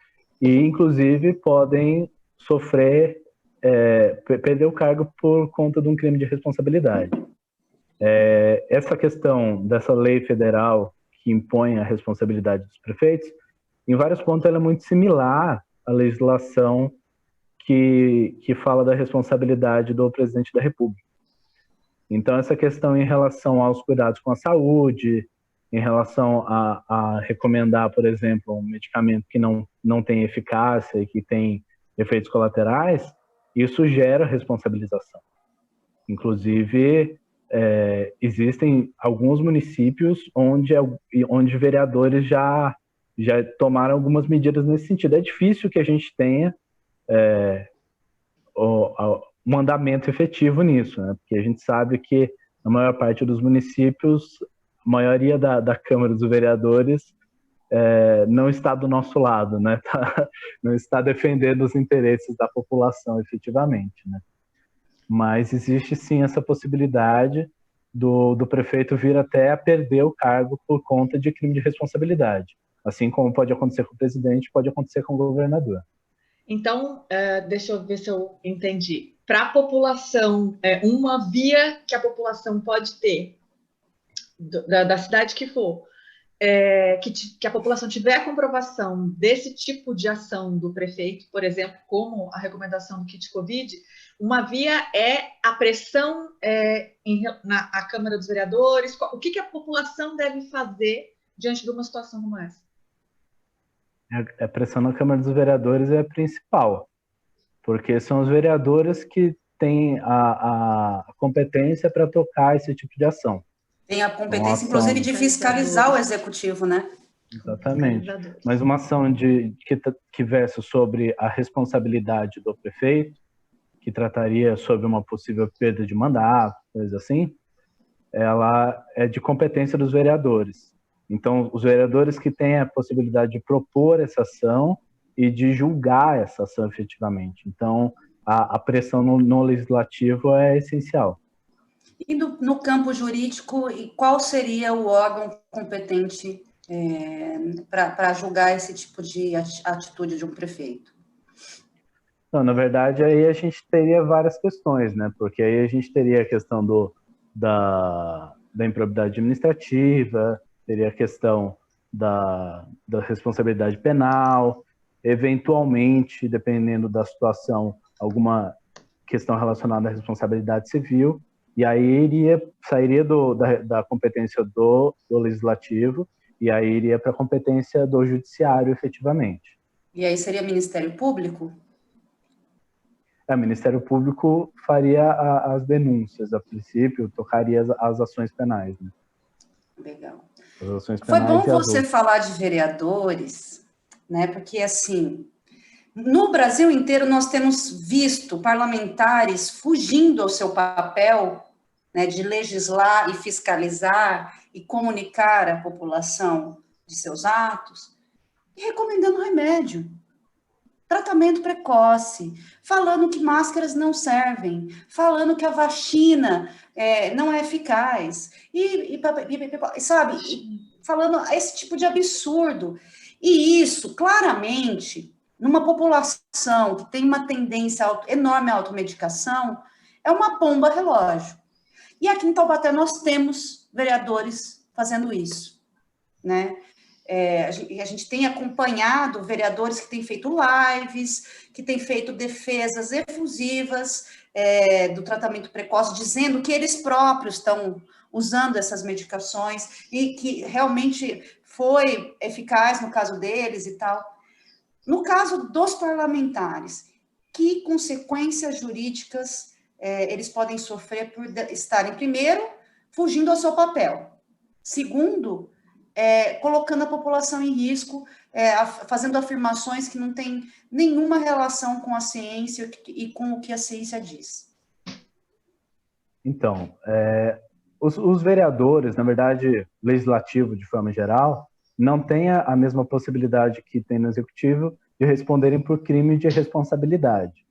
E, inclusive, podem sofrer, perder o cargo por conta de um crime de responsabilidade. Essa questão dessa lei federal que impõe a responsabilidade dos prefeitos, em vários pontos ela é muito similar à legislação que fala da responsabilidade do presidente da República. Então, essa questão em relação aos cuidados com a saúde, em relação a recomendar, por exemplo, um medicamento que não tem eficácia e que tem efeitos colaterais, isso gera responsabilização. Inclusive, existem alguns municípios onde vereadores já tomaram algumas medidas nesse sentido. É difícil que a gente tenha um andamento efetivo nisso, né? Porque a gente sabe que na maior parte dos municípios, a maioria da Câmara dos Vereadores não está do nosso lado, né? Não está defendendo os interesses da população efetivamente, né? Mas existe sim essa possibilidade do prefeito vir até a perder o cargo por conta de crime de responsabilidade. Assim como pode acontecer com o presidente, pode acontecer com o governador. Então, deixa eu ver se eu entendi. Para a população, uma via que a população pode ter, da cidade que for, que a população tiver a comprovação desse tipo de ação do prefeito, por exemplo, como a recomendação do kit Covid, uma via é a pressão na Câmara dos Vereadores. O que a população deve fazer diante de uma situação como essa? A pressão na Câmara dos Vereadores é a principal, porque são os vereadores que têm a competência para tocar esse tipo de ação. Tem a competência, inclusive, de fiscalizar o executivo, né? Exatamente. Mas uma ação que versa sobre a responsabilidade do prefeito, que trataria sobre uma possível perda de mandato, coisa assim, ela é de competência dos vereadores. Então, os vereadores que têm a possibilidade de propor essa ação e de julgar essa ação efetivamente. Então, a pressão no legislativo é essencial. E no campo jurídico, qual seria o órgão competente para julgar esse tipo de atitude de um prefeito? Não, na verdade, aí a gente teria várias questões, né? Porque aí a gente teria a questão da improbidade administrativa, teria a questão da responsabilidade penal, eventualmente, dependendo da situação, alguma questão relacionada à responsabilidade civil, e aí sairia da competência do legislativo, e aí iria para a competência do judiciário, efetivamente. E aí seria Ministério Público? O Ministério Público faria as denúncias, a princípio, tocaria as ações penais, né? Legal. As ações Foi penais. bom você falar de vereadores, né? Porque, assim, no Brasil inteiro nós temos visto parlamentares fugindo ao seu papel, né, de legislar e fiscalizar e comunicar à população de seus atos, e recomendando remédio, tratamento precoce, falando que máscaras não servem, falando que a vacina não é eficaz, sabe, falando esse tipo de absurdo. E isso, claramente, numa população que tem uma tendência enorme à automedicação, é uma bomba relógio. E aqui em Taubaté nós temos vereadores fazendo isso, né? A gente tem acompanhado vereadores que têm feito lives, que têm feito defesas efusivas do tratamento precoce, dizendo que eles próprios estão usando essas medicações e que realmente foi eficaz no caso deles e tal. No caso dos parlamentares, que consequências jurídicas eles podem sofrer por estarem, primeiro, fugindo ao seu papel, segundo, colocando a população em risco, fazendo afirmações que não têm nenhuma relação com a ciência e com o que a ciência diz? Então, os vereadores, na verdade, legislativo de forma geral, não tem a mesma possibilidade que tem no executivo de responderem por crime de responsabilidade.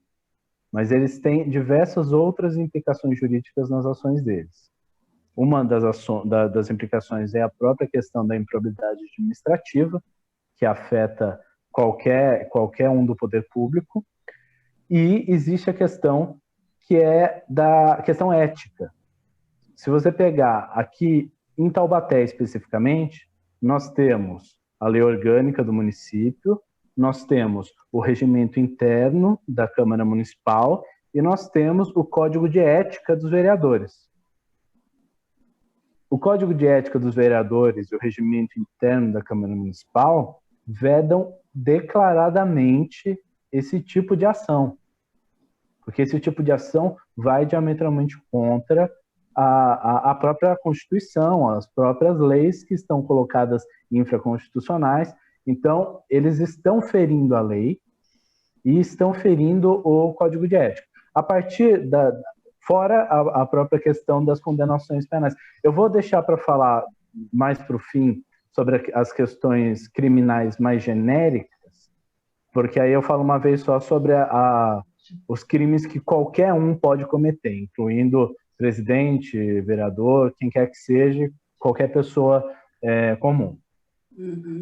Mas eles têm diversas outras implicações jurídicas nas ações deles. Uma das implicações é a própria questão da improbidade administrativa, que afeta qualquer um do poder público, e existe a questão que é da questão ética. Se você pegar aqui em Taubaté especificamente, nós temos a lei orgânica do município, nós temos o regimento interno da Câmara Municipal e nós temos o Código de Ética dos Vereadores. O Código de Ética dos Vereadores e o regimento interno da Câmara Municipal vedam declaradamente esse tipo de ação, porque esse tipo de ação vai diametralmente contra a própria Constituição, as próprias leis que estão colocadas infraconstitucionais. Então, eles estão ferindo a lei e estão ferindo o Código de Ética. a partir fora a própria questão das condenações penais. Eu vou deixar para falar mais para o fim sobre as questões criminais mais genéricas, porque aí eu falo uma vez só sobre os crimes que qualquer um pode cometer, incluindo presidente, vereador, quem quer que seja, qualquer pessoa comum.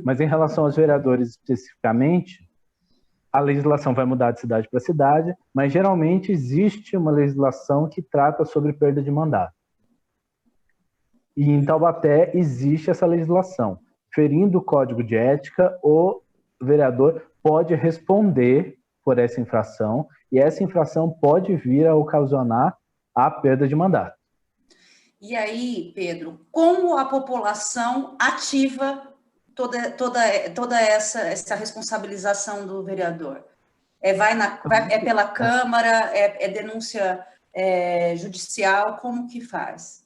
Mas em relação aos vereadores especificamente, a legislação vai mudar de cidade para cidade, mas geralmente existe uma legislação que trata sobre perda de mandato. E em Taubaté existe essa legislação. Ferindo o Código de Ética, o vereador pode responder por essa infração, e essa infração pode vir a ocasionar a perda de mandato. E aí, Pedro, como a população ativa toda essa responsabilização do vereador? É pela Câmara? É denúncia judicial? Como que faz?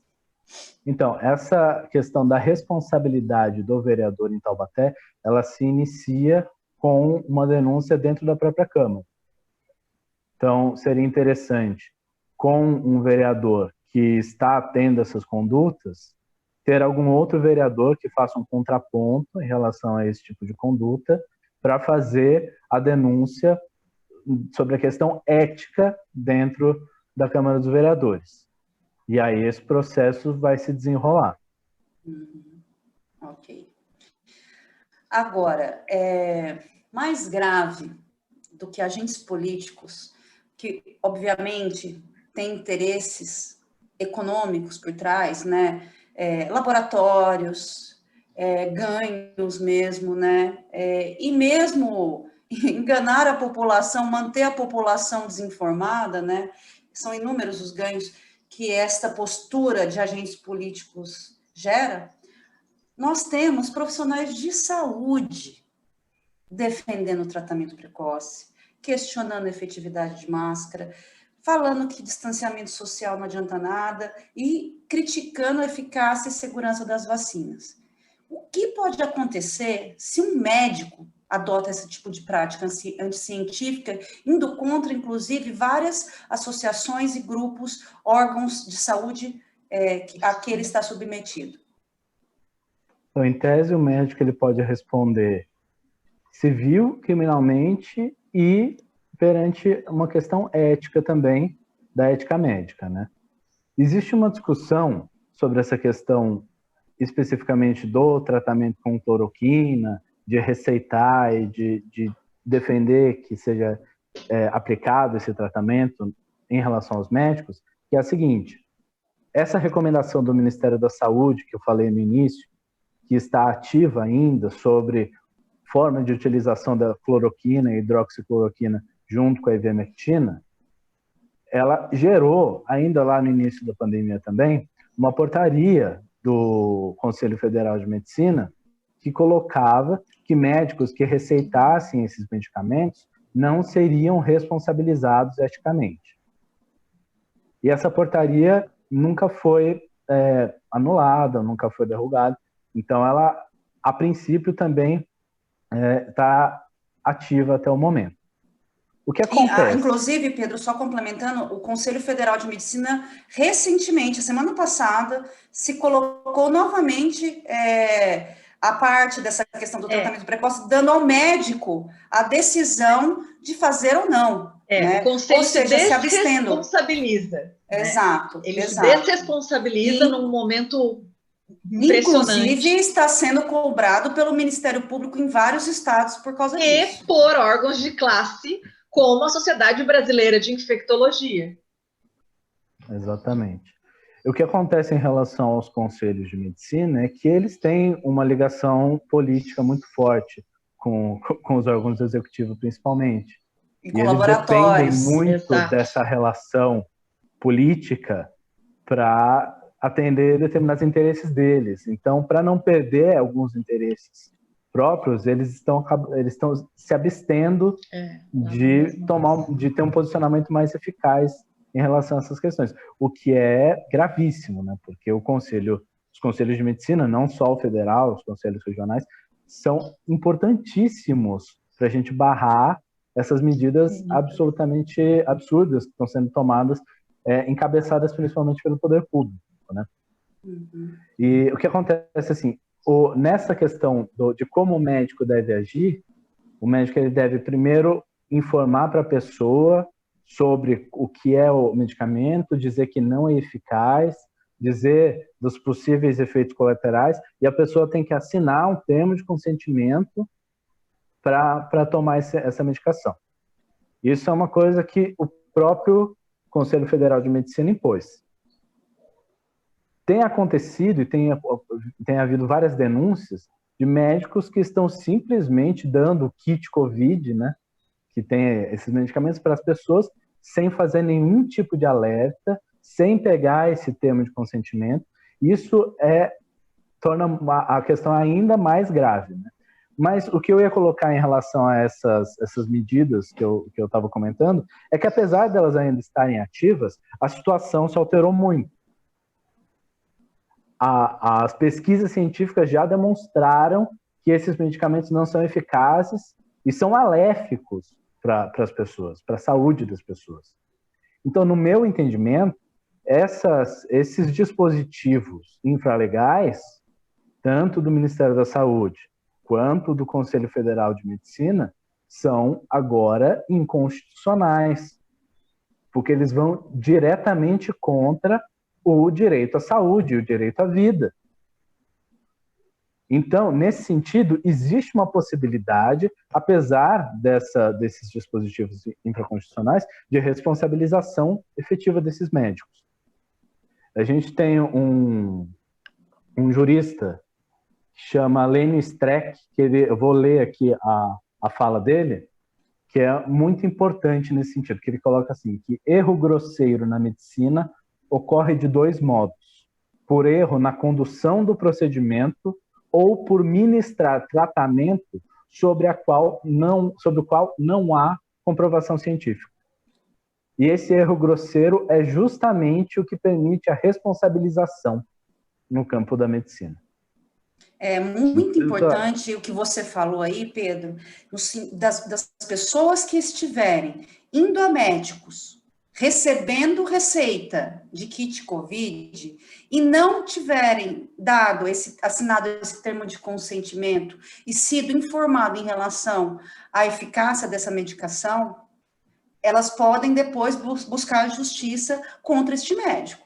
Então, essa questão da responsabilidade do vereador em Taubaté, ela se inicia com uma denúncia dentro da própria Câmara. Então, seria interessante, com um vereador que está tendo essas condutas, ter algum outro vereador que faça um contraponto em relação a esse tipo de conduta para fazer a denúncia sobre a questão ética dentro da Câmara dos Vereadores. E aí esse processo vai se desenrolar. Ok. Agora, mais grave do que agentes políticos, que obviamente têm interesses econômicos por trás, né? Laboratórios, ganhos mesmo, né? E mesmo enganar a população, manter a população desinformada, né? São inúmeros os ganhos que esta postura de agentes políticos gera. Nós temos profissionais de saúde defendendo o tratamento precoce, questionando a efetividade de máscara, falando que distanciamento social não adianta nada e criticando a eficácia e segurança das vacinas. O que pode acontecer se um médico adota esse tipo de prática anticientífica, indo contra, inclusive, várias associações e grupos, órgãos de saúde a que ele está submetido? Então, em tese, o médico ele pode responder civil, criminalmente e perante uma questão ética também, da ética médica, né? Existe uma discussão sobre essa questão especificamente do tratamento com cloroquina, de receitar e de defender que seja aplicado esse tratamento em relação aos médicos, que é a seguinte: essa recomendação do Ministério da Saúde, que eu falei no início, que está ativa ainda sobre forma de utilização da cloroquina e hidroxicloroquina junto com a ivermectina, ela gerou, ainda lá no início da pandemia também, uma portaria do Conselho Federal de Medicina que colocava que médicos que receitassem esses medicamentos não seriam responsabilizados eticamente. E essa portaria nunca foi anulada, nunca foi derrubada. Então, ela, a princípio, também está ativa até o momento. O que acontece? Inclusive, Pedro, só complementando, o Conselho Federal de Medicina, recentemente, semana passada, se colocou novamente a parte dessa questão do tratamento precoce, dando ao médico a decisão de fazer ou não. Né? O Conselho se desresponsabiliza. Exato. Ele se desresponsabiliza num momento impressionante. Inclusive, está sendo cobrado pelo Ministério Público em vários estados por causa disso. E por órgãos de classe, como a Sociedade Brasileira de Infectologia. Exatamente. O que acontece em relação aos conselhos de medicina é que eles têm uma ligação política muito forte com os órgãos executivos, principalmente. E com laboratórios. Eles dependem muito dessa relação política para atender determinados interesses deles. Então, para não perder alguns interesses próprios, eles estão se abstendo de ter um posicionamento mais eficaz em relação a essas questões, o que é gravíssimo, né? Porque os conselhos de medicina, não só o federal, os conselhos regionais, são importantíssimos para a gente barrar essas medidas absolutamente absurdas que estão sendo tomadas, encabeçadas principalmente pelo poder público, né? E o que acontece, assim, nessa questão de como o médico deve agir, o médico ele deve primeiro informar para a pessoa sobre o que é o medicamento, dizer que não é eficaz, dizer dos possíveis efeitos colaterais, e a pessoa tem que assinar um termo de consentimento para tomar essa medicação. Isso é uma coisa que o próprio Conselho Federal de Medicina impôs. Tem acontecido e tem havido várias denúncias de médicos que estão simplesmente dando kit COVID, né, que tem esses medicamentos para as pessoas sem fazer nenhum tipo de alerta, sem pegar esse termo de consentimento. Isso torna a questão ainda mais grave, né? Mas o que eu ia colocar em relação a essas medidas que eu estava comentando é que, apesar delas ainda estarem ativas, a situação se alterou muito. As pesquisas científicas já demonstraram que esses medicamentos não são eficazes e são maléficos para as pessoas, para a saúde das pessoas. Então, no meu entendimento, esses dispositivos infralegais, tanto do Ministério da Saúde quanto do Conselho Federal de Medicina, são agora inconstitucionais, porque eles vão diretamente contra o direito à saúde, o direito à vida. Então, nesse sentido, existe uma possibilidade, apesar desses dispositivos infraconstitucionais, de responsabilização efetiva desses médicos. A gente tem um jurista que chama Lênio Streck, que eu vou ler aqui a fala dele, que é muito importante nesse sentido, que ele coloca assim, que erro grosseiro na medicina ocorre de dois modos: por erro na condução do procedimento ou por ministrar tratamento sobre o qual não há comprovação científica. E esse erro grosseiro é justamente o que permite a responsabilização no campo da medicina. É muito importante o que você falou aí, Pedro, das pessoas que estiverem indo a médicos, recebendo receita de kit COVID e não tiverem assinado esse termo de consentimento e sido informado em relação à eficácia dessa medicação, elas podem depois buscar justiça contra este médico.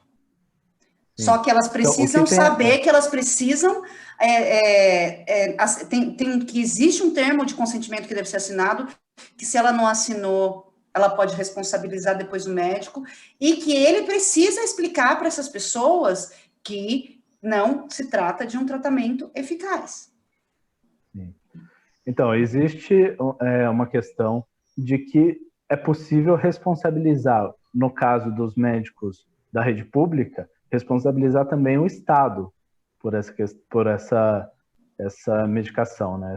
Sim. Só que elas precisam saber que elas precisam que existe um termo de consentimento que deve ser assinado, que se ela não assinou, ela pode responsabilizar depois o médico, e que ele precisa explicar para essas pessoas que não se trata de um tratamento eficaz. Sim. Então, existe uma questão de que é possível responsabilizar, no caso dos médicos da rede pública, responsabilizar também o Estado por essa medicação, né?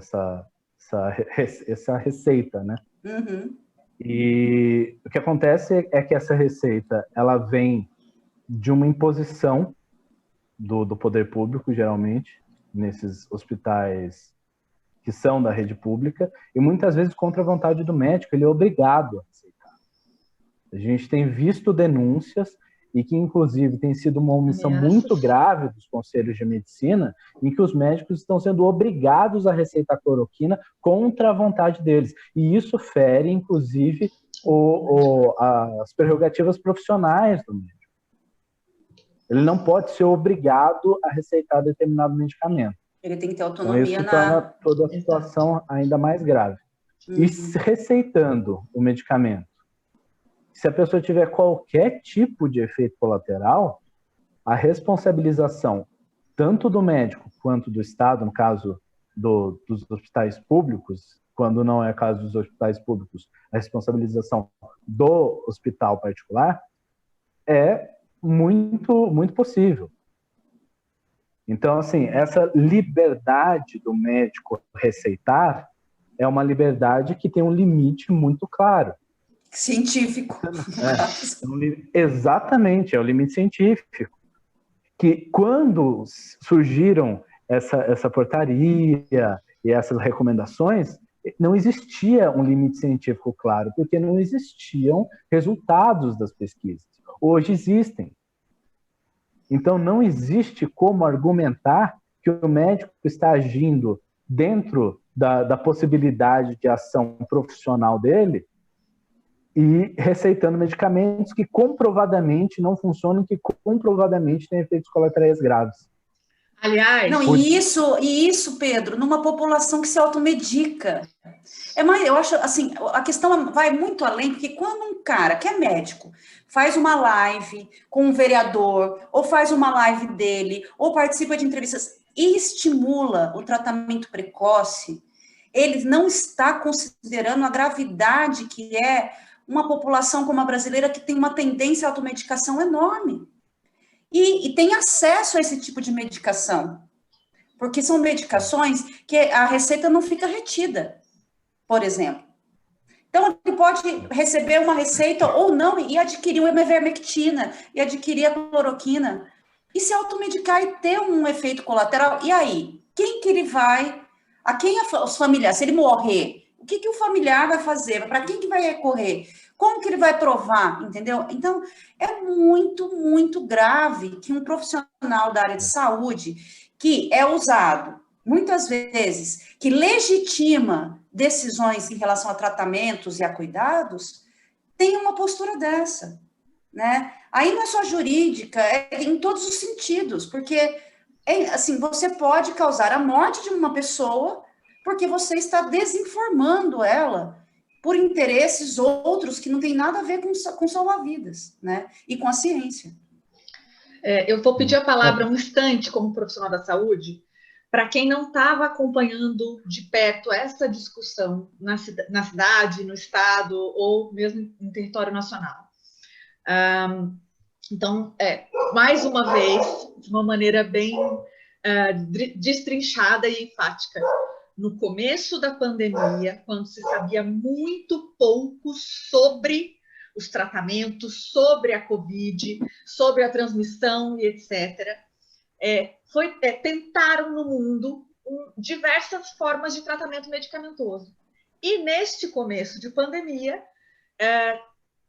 essa receita, né? Uhum. E o que acontece é que essa receita ela vem de uma imposição do poder público, geralmente, nesses hospitais que são da rede pública, e muitas vezes contra a vontade do médico, ele é obrigado a aceitar. A gente tem visto denúncias, e que, inclusive, tem sido uma omissão muito grave dos conselhos de medicina, em que os médicos estão sendo obrigados a receitar cloroquina contra a vontade deles. E isso fere, inclusive, as prerrogativas profissionais do médico. Ele não pode ser obrigado a receitar determinado medicamento. Ele tem que ter autonomia então, isso torna toda a situação ainda mais grave. E receitando o medicamento, se a pessoa tiver qualquer tipo de efeito colateral, a responsabilização tanto do médico quanto do Estado, no caso dos hospitais públicos, quando não é caso dos hospitais públicos, a responsabilização do hospital particular, é muito, muito possível. Então, assim, essa liberdade do médico receitar é uma liberdade que tem um limite muito claro. Científico. Exatamente, é o limite científico. Que quando surgiram essa portaria e essas recomendações, não existia um limite científico claro, porque não existiam resultados das pesquisas. Hoje existem. Então, não existe como argumentar que o médico está agindo dentro da possibilidade de ação profissional dele e receitando medicamentos que comprovadamente não funcionam, que comprovadamente têm efeitos colaterais graves. Aliás... Não, e isso, Pedro, numa população que se automedica. Eu acho, assim, a questão vai muito além, porque quando um cara que é médico faz uma live com um vereador, ou faz uma live dele, ou participa de entrevistas e estimula o tratamento precoce, ele não está considerando a gravidade que é uma população como a brasileira que tem uma tendência à automedicação enorme. E tem acesso a esse tipo de medicação, porque são medicações que a receita não fica retida, por exemplo. Então, ele pode receber uma receita ou não e adquirir uma ivermectina, e adquirir a cloroquina, e se automedicar e ter um efeito colateral. E aí, quem que ele vai, a quem os familiares, se ele morrer, o que o familiar vai fazer? Para quem que vai recorrer? Como que ele vai provar, entendeu? Então, é muito, muito grave que um profissional da área de saúde, que é usado, muitas vezes, que legitima decisões em relação a tratamentos e a cuidados, tenha uma postura dessa, né? Aí não é só jurídica, é em todos os sentidos, porque, assim, você pode causar a morte de uma pessoa porque você está desinformando ela por interesses outros que não tem nada a ver com salvar vidas, né? E com a ciência. Eu vou pedir a palavra um instante como profissional da saúde, para quem não estava acompanhando de perto essa discussão na cidade, no estado, ou mesmo em território nacional. Então, mais uma vez, de uma maneira bem destrinchada e enfática, no começo da pandemia, quando se sabia muito pouco sobre os tratamentos, sobre a Covid, sobre a transmissão e etc., tentaram no mundo diversas formas de tratamento medicamentoso. E neste começo de pandemia,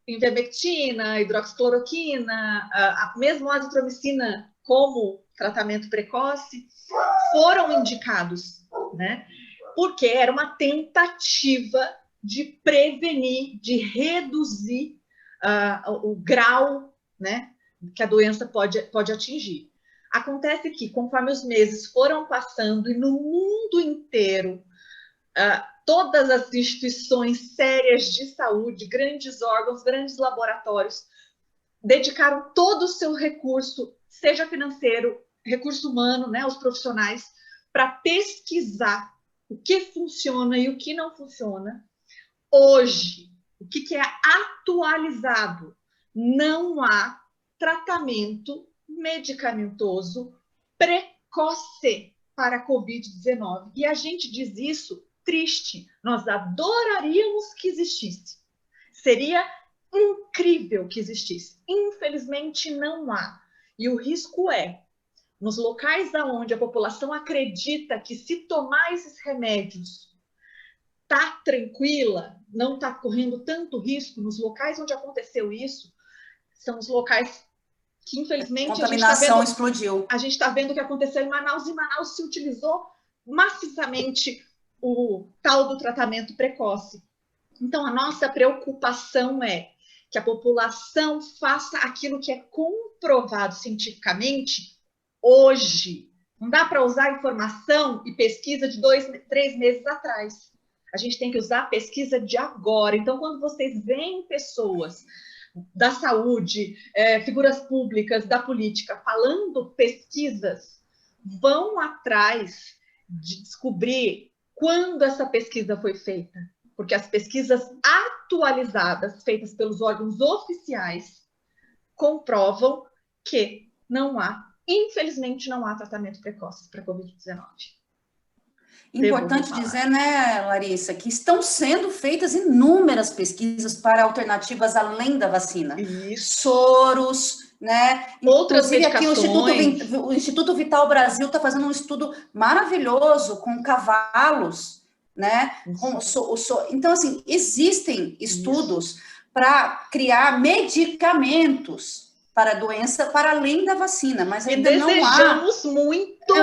ivermectina, hidroxicloroquina, mesmo a azitromicina como tratamento precoce, foram indicados, né? Porque era uma tentativa de prevenir, de reduzir o grau, né, que a doença pode atingir. Acontece que, conforme os meses foram passando e no mundo inteiro, todas as instituições sérias de saúde, grandes órgãos, grandes laboratórios, dedicaram todo o seu recurso, seja financeiro, recurso humano, né, os profissionais, para pesquisar o que funciona e o que não funciona. Hoje, o que é atualizado? Não há tratamento medicamentoso precoce para a Covid-19. E a gente diz isso triste. Nós adoraríamos que existisse. Seria incrível que existisse. Infelizmente, não há. E o risco nos locais onde a população acredita que se tomar esses remédios está tranquila, não está correndo tanto risco, nos locais onde aconteceu isso, são os locais que, infelizmente, a contaminação explodiu. A gente está vendo o que aconteceu em Manaus. Em Manaus se utilizou maciçamente o tal do tratamento precoce. Então, a nossa preocupação é que a população faça aquilo que é comprovado cientificamente hoje. Não dá para usar informação e pesquisa de 2, 3 meses atrás. A gente tem que usar a pesquisa de agora. Então, quando vocês veem pessoas da saúde, figuras públicas, da política, falando pesquisas, vão atrás de descobrir quando essa pesquisa foi feita. Porque as pesquisas atualizadas, feitas pelos órgãos oficiais, comprovam que infelizmente, não há tratamento precoce para a Covid-19. Importante dizer, né, Larissa, que estão sendo feitas inúmeras pesquisas para alternativas além da vacina. Isso. Soros, né? Outras Inclusive, medicações. Aqui o Instituto Vital Brasil está fazendo um estudo maravilhoso com cavalos né? Então, assim, existem estudos para criar medicamentos para a doença, para além da vacina, mas ainda não há. E desejamos muito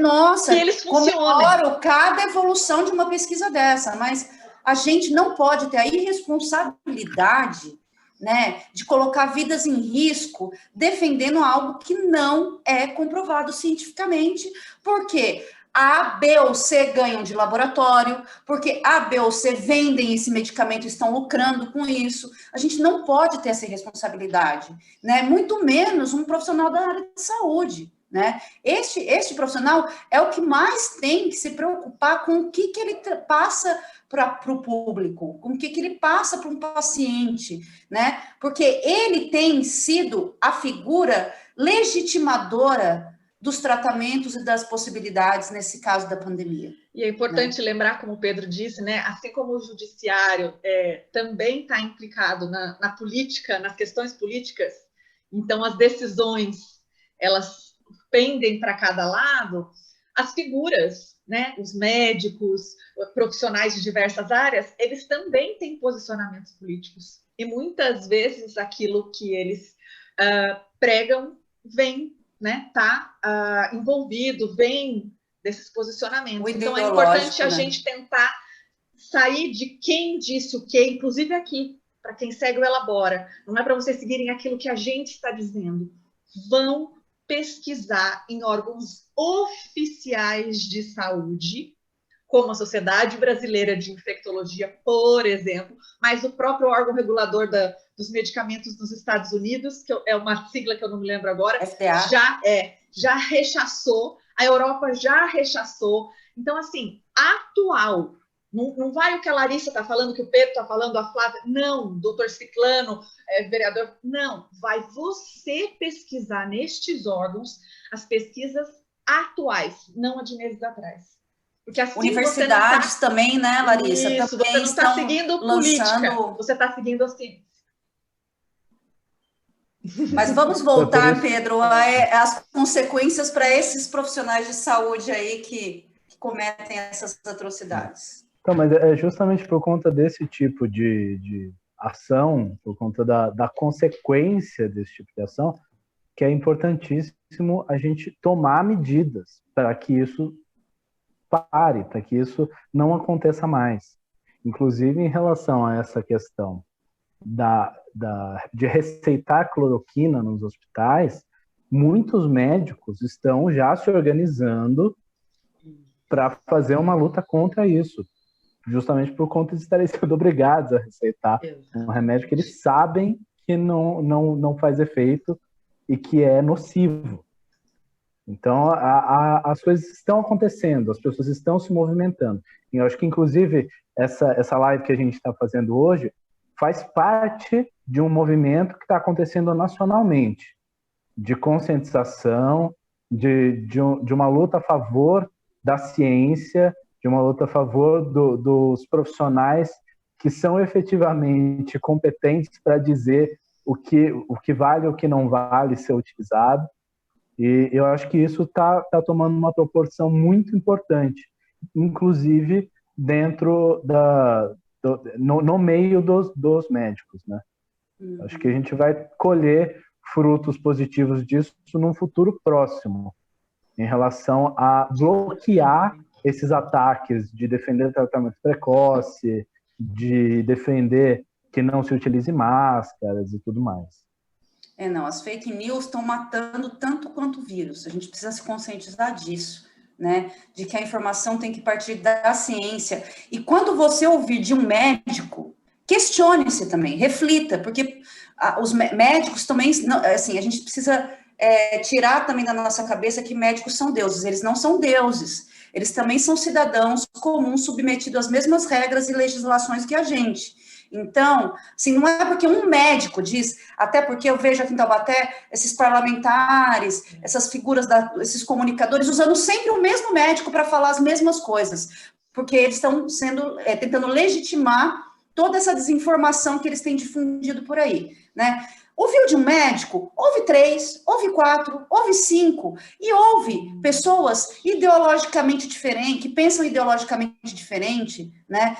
nossa, que eles funcionem. Comemoro cada evolução de uma pesquisa dessa, mas a gente não pode ter a irresponsabilidade, né, de colocar vidas em risco defendendo algo que não é comprovado cientificamente, porque A, B ou C ganham de laboratório, porque A, B ou C vendem esse medicamento e estão lucrando com isso. A gente não pode ter essa irresponsabilidade, né? Muito menos um profissional da área de saúde, né? Este profissional é o que mais tem que se preocupar com o que ele passa para o público, com o que ele passa para um paciente, né? Porque ele tem sido a figura legitimadora dos tratamentos e das possibilidades nesse caso da pandemia. E é importante lembrar, como o Pedro disse, né, assim como o judiciário também está implicado na política, nas questões políticas, então as decisões, elas pendem para cada lado, as figuras, né, os médicos, profissionais de diversas áreas, eles também têm posicionamentos políticos. E muitas vezes aquilo que eles pregam vem, né, tá envolvido, vem desses posicionamentos. Então é importante a gente tentar sair de quem disse o quê, inclusive aqui, para quem segue o Elabora. Não é para vocês seguirem aquilo que a gente está dizendo. Vão pesquisar em órgãos oficiais de saúde, como a Sociedade Brasileira de Infectologia, por exemplo, mas o próprio órgão regulador dos medicamentos nos Estados Unidos, que é uma sigla que eu não me lembro agora, FDA. já rechaçou, a Europa já rechaçou. Então, assim, atual. Não vai o que a Larissa está falando, que o Pedro está falando, a Flávia. Não, doutor Ciclano, vereador. Não, vai você pesquisar nestes órgãos as pesquisas atuais, não a de meses atrás. Porque assim universidades também, né, Larissa? Isso, também você não está seguindo política, você está seguindo a ciência. Mas vamos voltar, Pedro, às consequências para esses profissionais de saúde aí que cometem essas atrocidades. Então, mas é justamente por conta desse tipo de ação, por conta da consequência desse tipo de ação, que é importantíssimo a gente tomar medidas para que isso pare, para que isso não aconteça mais. Inclusive, em relação a essa questão de receitar cloroquina nos hospitais, muitos médicos estão já se organizando para fazer uma luta contra isso, justamente por conta de estarem sendo obrigados a receitar um remédio que eles sabem que não faz efeito e que é nocivo. Então, as coisas estão acontecendo, as pessoas estão se movimentando. E eu acho que, inclusive, essa live que a gente está fazendo hoje faz parte de um movimento que está acontecendo nacionalmente, de conscientização, de uma luta a favor da ciência, de uma luta a favor dos profissionais que são efetivamente competentes para dizer o que vale e o que não vale ser utilizado. E eu acho que isso está tomando uma proporção muito importante, inclusive dentro no meio dos médicos, né? Acho que a gente vai colher frutos positivos disso num futuro próximo, em relação a bloquear esses ataques de defender tratamento precoce, de defender que não se utilize máscaras e tudo mais. Não, as fake news estão matando tanto quanto o vírus. A gente precisa se conscientizar disso, né? De que a informação tem que partir da ciência. E quando você ouvir de um médico, questione-se também, reflita, porque os médicos também, assim, a gente precisa tirar também da nossa cabeça que médicos são deuses. Eles não são deuses. Eles também são cidadãos comuns, submetidos às mesmas regras e legislações que a gente. Então, assim, não é porque um médico diz, até porque eu vejo aqui em Taubaté esses parlamentares, essas figuras, esses comunicadores, usando sempre o mesmo médico para falar as mesmas coisas, porque eles estão tentando legitimar toda essa desinformação que eles têm difundido por aí, né? Ouviu de um médico? Houve 3, houve 4, houve 5. E houve pessoas ideologicamente diferentes, que pensam ideologicamente diferente, né?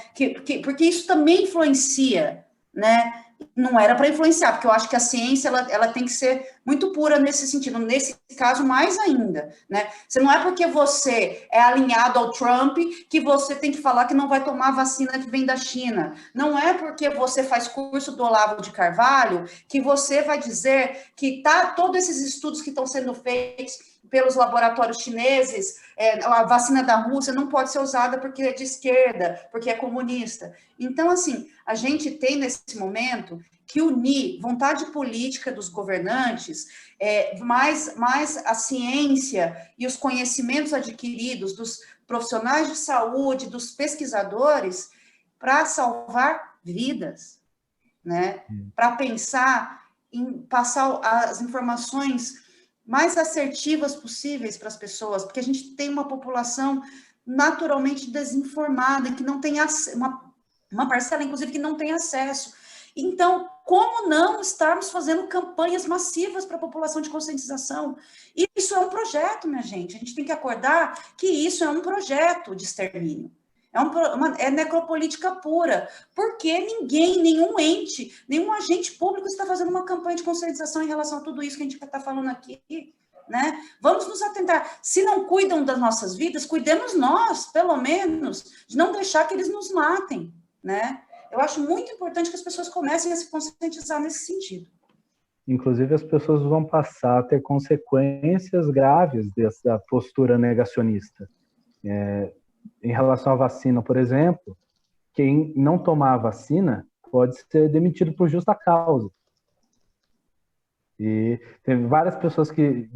Porque isso também influencia, né? Não era para influenciar, porque eu acho que a ciência ela tem que ser muito pura nesse sentido, nesse caso mais ainda, né? Você não é porque você é alinhado ao Trump que você tem que falar que não vai tomar vacina que vem da China. Não é porque você faz curso do Olavo de Carvalho que você vai dizer que todos esses estudos que estão sendo feitos pelos laboratórios chineses, a vacina da Rússia não pode ser usada porque é de esquerda, porque é comunista. Então, assim, a gente tem nesse momento que unir vontade política dos governantes, mais a ciência e os conhecimentos adquiridos dos profissionais de saúde, dos pesquisadores, para salvar vidas, né? Para pensar em passar as informações mais assertivas possíveis para as pessoas, porque a gente tem uma população naturalmente desinformada, que não tem uma parcela, inclusive, que não tem acesso. Então, como não estarmos fazendo campanhas massivas para a população de conscientização? Isso é um projeto, minha gente. A gente tem que acordar que isso é um projeto de extermínio. É necropolítica pura, porque nenhum ente, nenhum agente público está fazendo uma campanha de conscientização em relação a tudo isso que a gente está falando aqui, né? Vamos nos atentar. Se não cuidam das nossas vidas, cuidemos nós, pelo menos, de não deixar que eles nos matem, né? Eu acho muito importante que as pessoas comecem a se conscientizar nesse sentido. Inclusive, as pessoas vão passar a ter consequências graves dessa postura negacionista. Em relação à vacina, por exemplo, quem não tomar a vacina pode ser demitido por justa causa. E teve várias pessoas que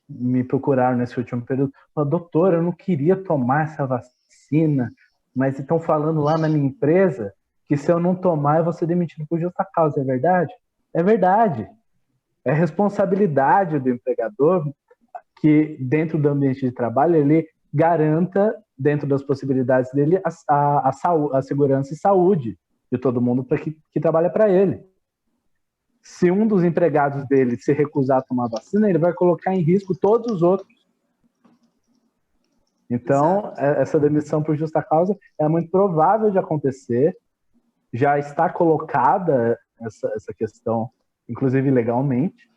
me procuraram nesse último período, falaram, doutor, eu não queria tomar essa vacina, mas estão falando lá na minha empresa que se eu não tomar eu vou ser demitido por justa causa. É verdade? É verdade. É responsabilidade do empregador que dentro do ambiente de trabalho ele garanta, dentro das possibilidades dele, a segurança e saúde de todo mundo que trabalha para ele. Se um dos empregados dele se recusar a tomar vacina, ele vai colocar em risco todos os outros. Então, essa demissão por justa causa é muito provável de acontecer, já está colocada essa questão, inclusive legalmente,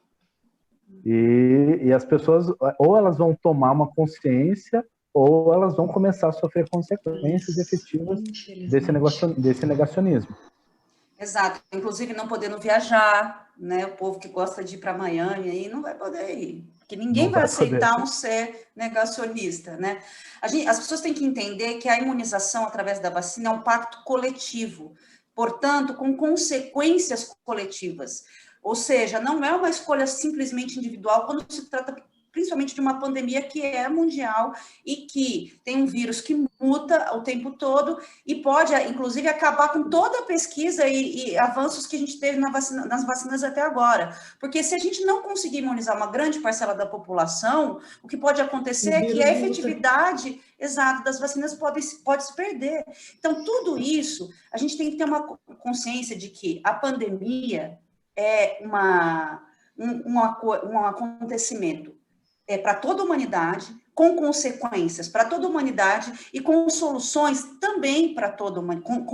e as pessoas, ou elas vão tomar uma consciência, ou elas vão começar a sofrer consequências efetivas desse negacionismo. Exato, inclusive não podendo viajar, né? O povo que gosta de ir para Miami aí não vai poder ir, porque ninguém vai aceitar um ser negacionista, né? As pessoas têm que entender que a imunização através da vacina é um pacto coletivo, portanto, com consequências coletivas. Ou seja, não é uma escolha simplesmente individual quando se trata principalmente de uma pandemia que é mundial e que tem um vírus que muta o tempo todo e pode, inclusive, acabar com toda a pesquisa e avanços que a gente teve nas vacinas até agora. Porque se a gente não conseguir imunizar uma grande parcela da população, o que pode acontecer é que a efetividade exata das vacinas pode se perder. Então, tudo isso, a gente tem que ter uma consciência de que a pandemia é um acontecimento para toda a humanidade, com consequências para toda a humanidade e com soluções também para toda a humanidade,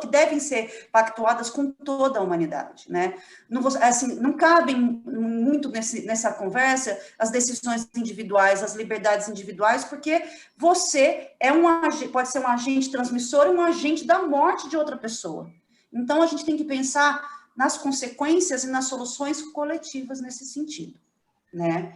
que devem ser pactuadas com toda a humanidade, né? Não cabem muito nessa conversa as decisões individuais, as liberdades individuais, porque você pode ser um agente transmissor e um agente da morte de outra pessoa. Então, a gente tem que pensar nas consequências e nas soluções coletivas nesse sentido, né?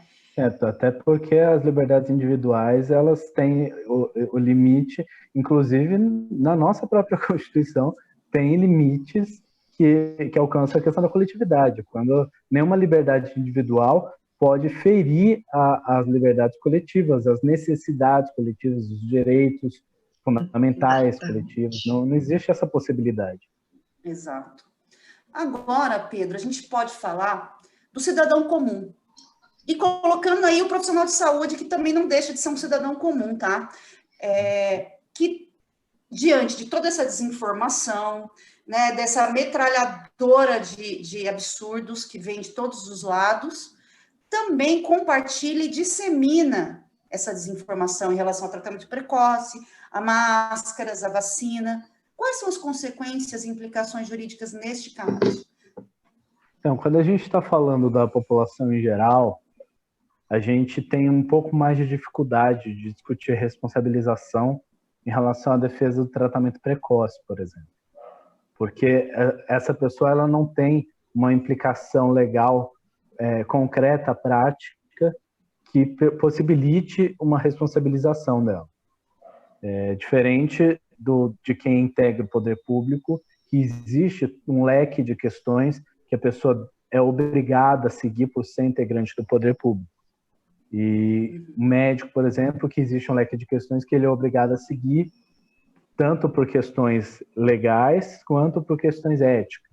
Até porque as liberdades individuais, elas têm o limite, inclusive na nossa própria Constituição, tem limites que alcançam a questão da coletividade, quando nenhuma liberdade individual pode ferir as liberdades coletivas, as necessidades coletivas, os direitos fundamentais coletivos, não existe essa possibilidade. Exato. Agora, Pedro, a gente pode falar do cidadão comum, e colocando aí o profissional de saúde, que também não deixa de ser um cidadão comum, tá? Que, diante de toda essa desinformação, né, dessa metralhadora de absurdos que vem de todos os lados, também compartilha e dissemina essa desinformação em relação ao tratamento precoce, a máscaras, a vacina. Quais são as consequências e implicações jurídicas neste caso? Então, quando a gente está falando da população em geral, a gente tem um pouco mais de dificuldade de discutir responsabilização em relação à defesa do tratamento precoce, por exemplo. Porque essa pessoa ela não tem uma implicação legal concreta, prática, que possibilite uma responsabilização dela. Diferente de quem integra o poder público, que existe um leque de questões que a pessoa é obrigada a seguir por ser integrante do poder público. E o médico, por exemplo, que existe um leque de questões que ele é obrigado a seguir, tanto por questões legais quanto por questões éticas.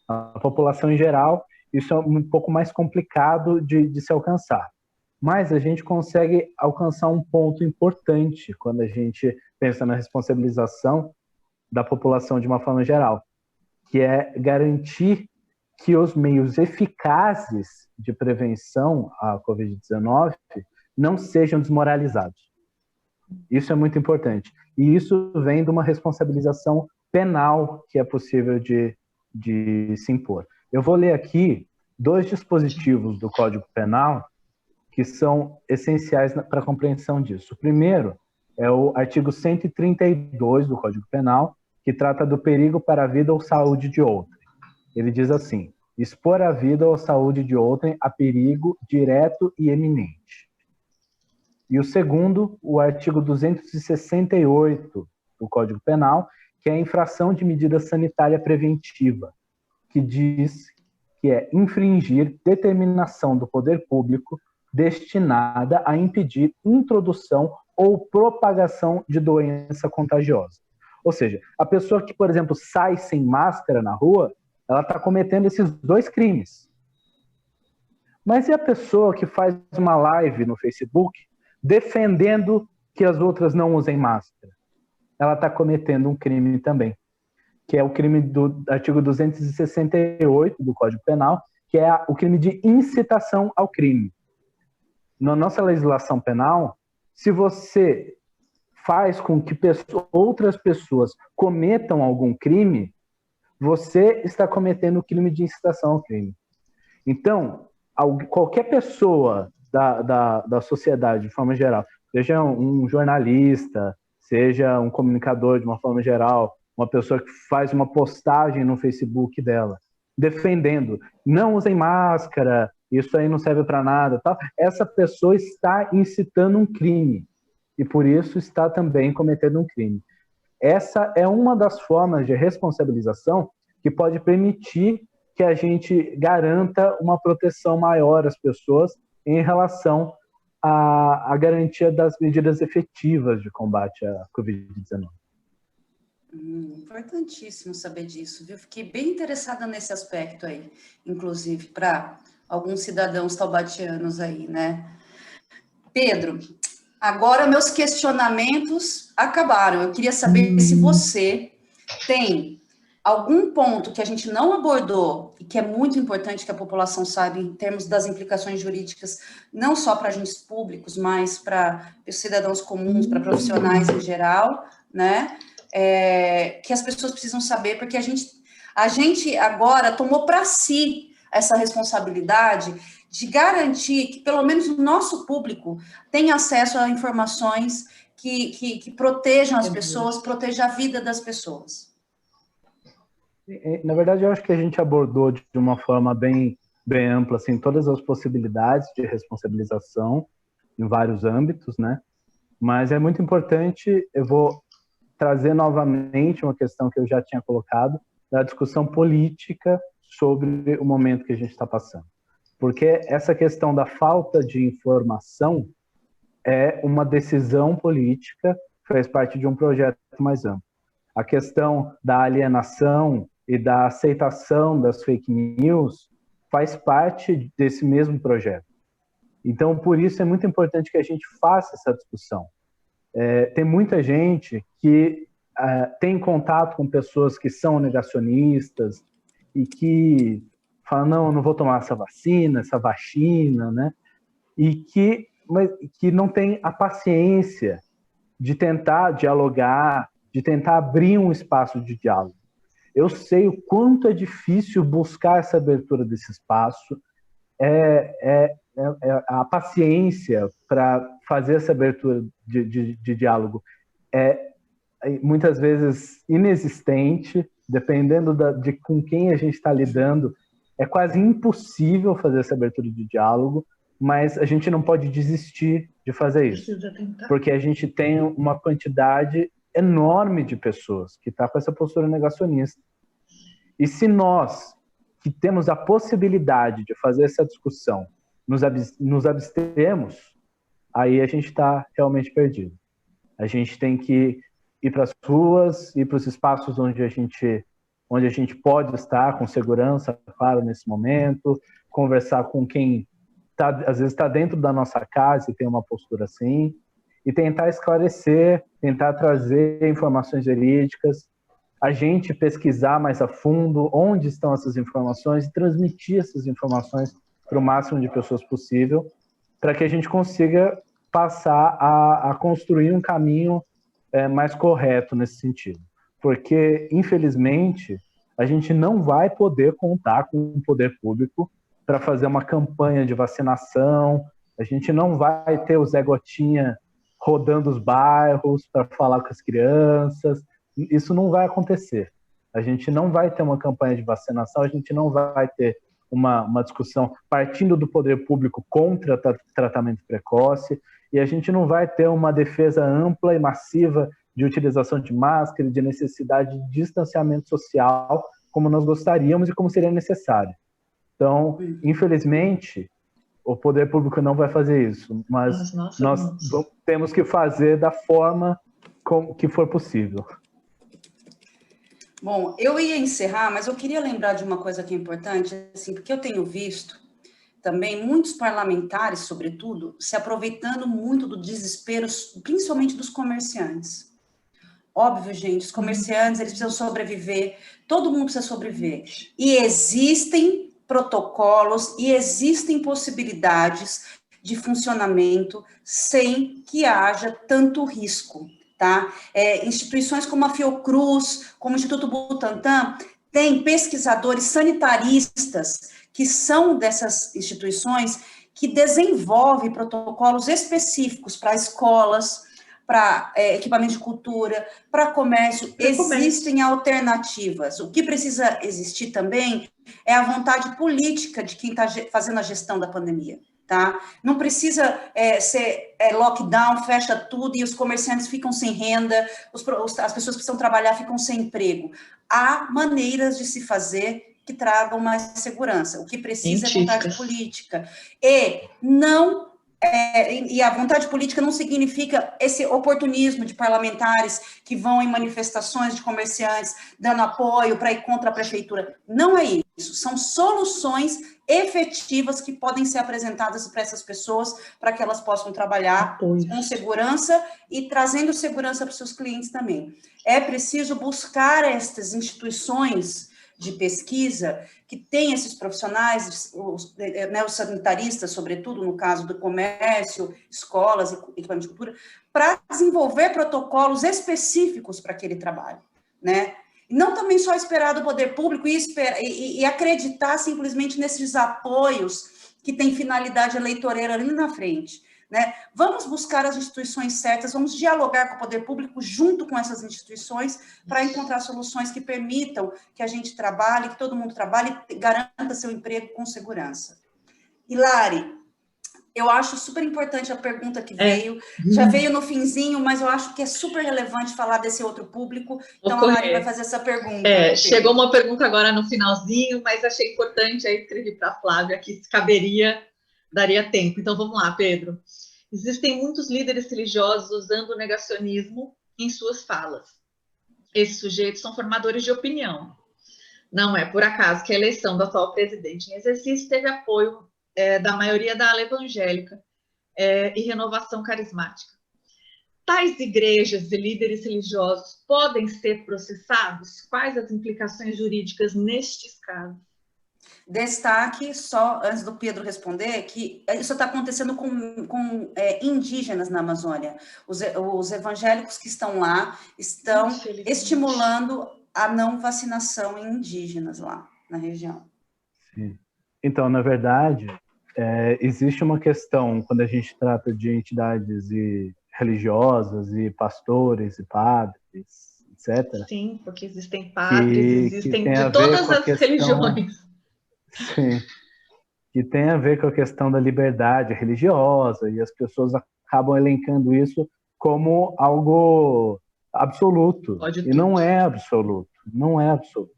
A população em geral, isso é um pouco mais complicado de se alcançar. Mas a gente consegue alcançar um ponto importante quando a gente pensa na responsabilização da população de uma forma geral, que é garantir que os meios eficazes de prevenção à Covid-19 não sejam desmoralizados. Isso é muito importante. E isso vem de uma responsabilização penal que é possível de se impor. Eu vou ler aqui 2 dispositivos do Código Penal que são essenciais para a compreensão disso. O primeiro é o artigo 132 do Código Penal, que trata do perigo para a vida ou saúde de outrem. Ele diz assim: expor a vida ou a saúde de outrem a perigo direto e eminente. E o segundo, o artigo 268 do Código Penal, que é a infração de medida sanitária preventiva, que diz que é infringir determinação do poder público destinada a impedir introdução ou propagação de doença contagiosa. Ou seja, a pessoa que, por exemplo, sai sem máscara na rua, ela está cometendo esses 2 crimes. Mas e a pessoa que faz uma live no Facebook defendendo que as outras não usem máscara? Ela está cometendo um crime também, que é o crime do artigo 268 do Código Penal, que é o crime de incitação ao crime. Na nossa legislação penal, se você faz com que outras pessoas cometam algum crime, você está cometendo o crime de incitação ao crime. Então, qualquer pessoa da sociedade, de forma geral, seja um jornalista, seja um comunicador de uma forma geral, uma pessoa que faz uma postagem no Facebook dela, defendendo, não usem máscara, isso aí não serve para nada, tal, essa pessoa está incitando um crime e por isso está também cometendo um crime. Essa é uma das formas de responsabilização que pode permitir que a gente garanta uma proteção maior às pessoas em relação à garantia das medidas efetivas de combate à Covid-19. Importantíssimo saber disso, viu? Fiquei bem interessada nesse aspecto aí, inclusive para alguns cidadãos taubatianos aí, né? Pedro, agora meus questionamentos acabaram. Eu queria saber se você tem algum ponto que a gente não abordou e que é muito importante que a população saiba em termos das implicações jurídicas, não só para agentes públicos, mas para os cidadãos comuns, para profissionais em geral, né? Que as pessoas precisam saber, porque a gente agora tomou para si essa responsabilidade de garantir que pelo menos o nosso público tenha acesso a informações que protejam as pessoas, protejam a vida das pessoas. Na verdade, eu acho que a gente abordou de uma forma bem ampla assim, todas as possibilidades de responsabilização em vários âmbitos, né? Mas é muito importante, eu vou trazer novamente uma questão que eu já tinha colocado, da discussão política sobre o momento que a gente está passando. Porque essa questão da falta de informação é uma decisão política, faz parte de um projeto mais amplo. A questão da alienação e da aceitação das fake news faz parte desse mesmo projeto. Então, por isso é muito importante que a gente faça essa discussão. Tem muita gente que tem contato com pessoas que são negacionistas e que falam, não vou tomar essa vacina, né? Mas que não tem a paciência de tentar dialogar, de tentar abrir um espaço de diálogo. Eu sei o quanto é difícil buscar essa abertura desse espaço, a paciência para fazer essa abertura de diálogo é muitas vezes inexistente, dependendo de com quem a gente está lidando, é quase impossível fazer essa abertura de diálogo, mas a gente não pode desistir de fazer isso, porque a gente tem uma quantidade enorme de pessoas que está com essa postura negacionista. E se nós, que temos a possibilidade de fazer essa discussão, nos abstermos, aí a gente está realmente perdido. A gente tem que ir para as ruas, ir para os espaços onde a gente pode estar com segurança, claro, nesse momento, conversar com quem às vezes está dentro da nossa casa e tem uma postura assim, e tentar esclarecer, tentar trazer informações verídicas, a gente pesquisar mais a fundo onde estão essas informações e transmitir essas informações para o máximo de pessoas possível, para que a gente consiga passar a construir um caminho mais correto nesse sentido. Porque, infelizmente, a gente não vai poder contar com o poder público para fazer uma campanha de vacinação, a gente não vai ter o Zé Gotinha rodando os bairros para falar com as crianças, isso não vai acontecer. A gente não vai ter uma campanha de vacinação, a gente não vai ter uma discussão partindo do poder público contra tratamento precoce, e a gente não vai ter uma defesa ampla e massiva de utilização de máscara, de necessidade de distanciamento social, como nós gostaríamos e como seria necessário. Então, infelizmente, o poder público não vai fazer isso, mas nós temos que fazer da forma que for possível. Bom, eu ia encerrar, mas eu queria lembrar de uma coisa que é importante, assim, porque eu tenho visto também muitos parlamentares, sobretudo, se aproveitando muito do desespero, principalmente dos comerciantes. Óbvio, gente, os comerciantes, eles precisam sobreviver, todo mundo precisa sobreviver. E existem protocolos e existem possibilidades de funcionamento sem que haja tanto risco, tá? Instituições como a Fiocruz, como o Instituto Butantan, têm pesquisadores sanitaristas que são dessas instituições que desenvolvem protocolos específicos para escolas, para equipamento de cultura, para comércio. Existem alternativas. O que precisa existir também é a vontade política de quem está fazendo a gestão da pandemia, tá? Não precisa ser lockdown, fecha tudo e os comerciantes ficam sem renda, as pessoas que precisam trabalhar ficam sem emprego. Há maneiras de se fazer que tragam mais segurança. O que precisa é vontade política. E a vontade política não significa esse oportunismo de parlamentares que vão em manifestações de comerciantes dando apoio para ir contra a prefeitura. Não é isso. São soluções efetivas que podem ser apresentadas para essas pessoas para que elas possam trabalhar com segurança e trazendo segurança para os seus clientes também. É preciso buscar estas instituições de pesquisa, que tem esses profissionais, os sanitaristas, sobretudo no caso do comércio, escolas e equipamento de cultura, para desenvolver protocolos específicos para aquele trabalho, né? E não também só esperar do poder público e acreditar simplesmente nesses apoios que têm finalidade eleitoreira ali na frente, né? Vamos buscar as instituições certas, vamos dialogar com o poder público junto com essas instituições para encontrar soluções que permitam que a gente trabalhe, que todo mundo trabalhe e garanta seu emprego com segurança. Hilary, eu acho super importante a pergunta que veio, já veio no finzinho, mas eu acho que é super relevante falar desse outro público, então a Hilary vai fazer essa pergunta. Chegou uma pergunta agora no finalzinho, mas achei importante, aí escrevi para a Flávia que daria tempo. Então, vamos lá, Pedro. Existem muitos líderes religiosos usando o negacionismo em suas falas. Esses sujeitos são formadores de opinião. Não é por acaso que a eleição do atual presidente em exercício teve apoio da maioria da ala evangélica e renovação carismática. tais igrejas e líderes religiosos podem ser processados? Quais as implicações jurídicas nestes casos? Destaque, só antes do Pedro responder, que isso está acontecendo com indígenas na Amazônia. Os evangélicos que estão lá estão estimulando a não vacinação em indígenas lá na região. Sim. Então, na verdade, existe uma questão quando a gente trata de entidades religiosas e pastores e padres, etc. Sim, porque existem padres, existem de todas as religiões. Sim, que tem a ver com a questão da liberdade religiosa, e as pessoas acabam elencando isso como algo absoluto. E não é absoluto, não é absoluto.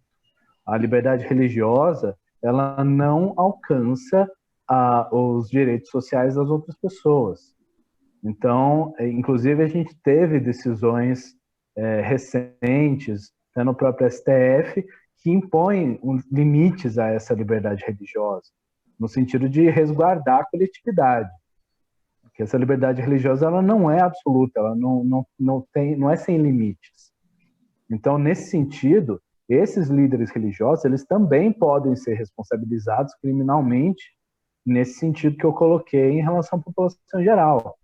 A liberdade religiosa, ela não alcança os direitos sociais das outras pessoas. Então, inclusive, a gente teve decisões recentes, até no próprio STF, que impõem limites a essa liberdade religiosa, no sentido de resguardar a coletividade. Porque essa liberdade religiosa ela não é absoluta, ela não é sem limites. Então, nesse sentido, esses líderes religiosos eles também podem ser responsabilizados criminalmente, nesse sentido que eu coloquei em relação à população geral.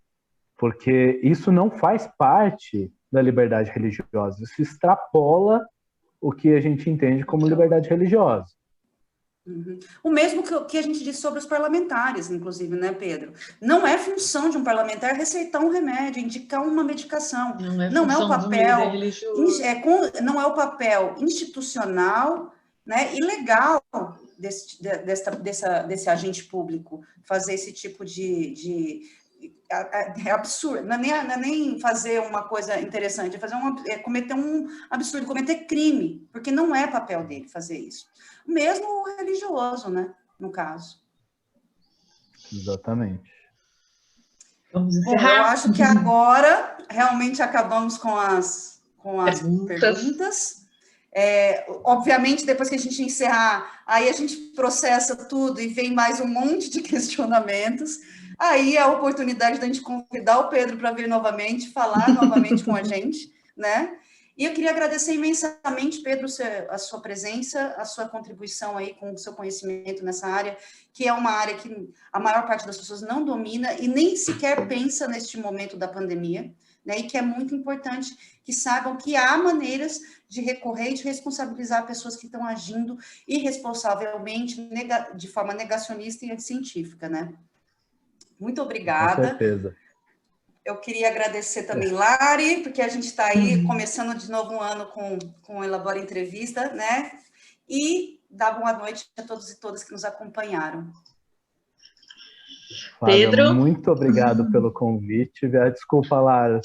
Porque isso não faz parte da liberdade religiosa, isso extrapola o que a gente entende como liberdade religiosa. Uhum. O mesmo que a gente disse sobre os parlamentares, inclusive, né, Pedro? Não é função de um parlamentar receitar um remédio, indicar uma medicação. Não é o papel, não é o papel institucional, né, e legal desse agente público fazer esse tipo é absurdo, não é nem fazer uma coisa interessante, cometer um absurdo, cometer crime, porque não é papel dele fazer isso. Mesmo o religioso, né, no caso. Exatamente. Vamos encerrar. Eu acho que agora realmente acabamos com as perguntas. Obviamente, depois que a gente encerrar, aí a gente processa tudo e vem mais um monte de questionamentos. Aí é a oportunidade da gente convidar o Pedro para vir novamente, falar novamente com a gente, né? E eu queria agradecer imensamente, Pedro, a sua presença, a sua contribuição aí com o seu conhecimento nessa área, que é uma área que a maior parte das pessoas não domina e nem sequer pensa neste momento da pandemia, né? E que é muito importante que saibam que há maneiras de recorrer e de responsabilizar pessoas que estão agindo irresponsavelmente, de forma negacionista e científica, né? Muito obrigada. Com certeza. Eu queria agradecer também, Lari, porque a gente está aí começando de novo um ano com o Elabora Entrevista, né? E dar boa noite a todos e todas que nos acompanharam. Flávia, Pedro? Muito obrigado pelo convite. Desculpa, Lara.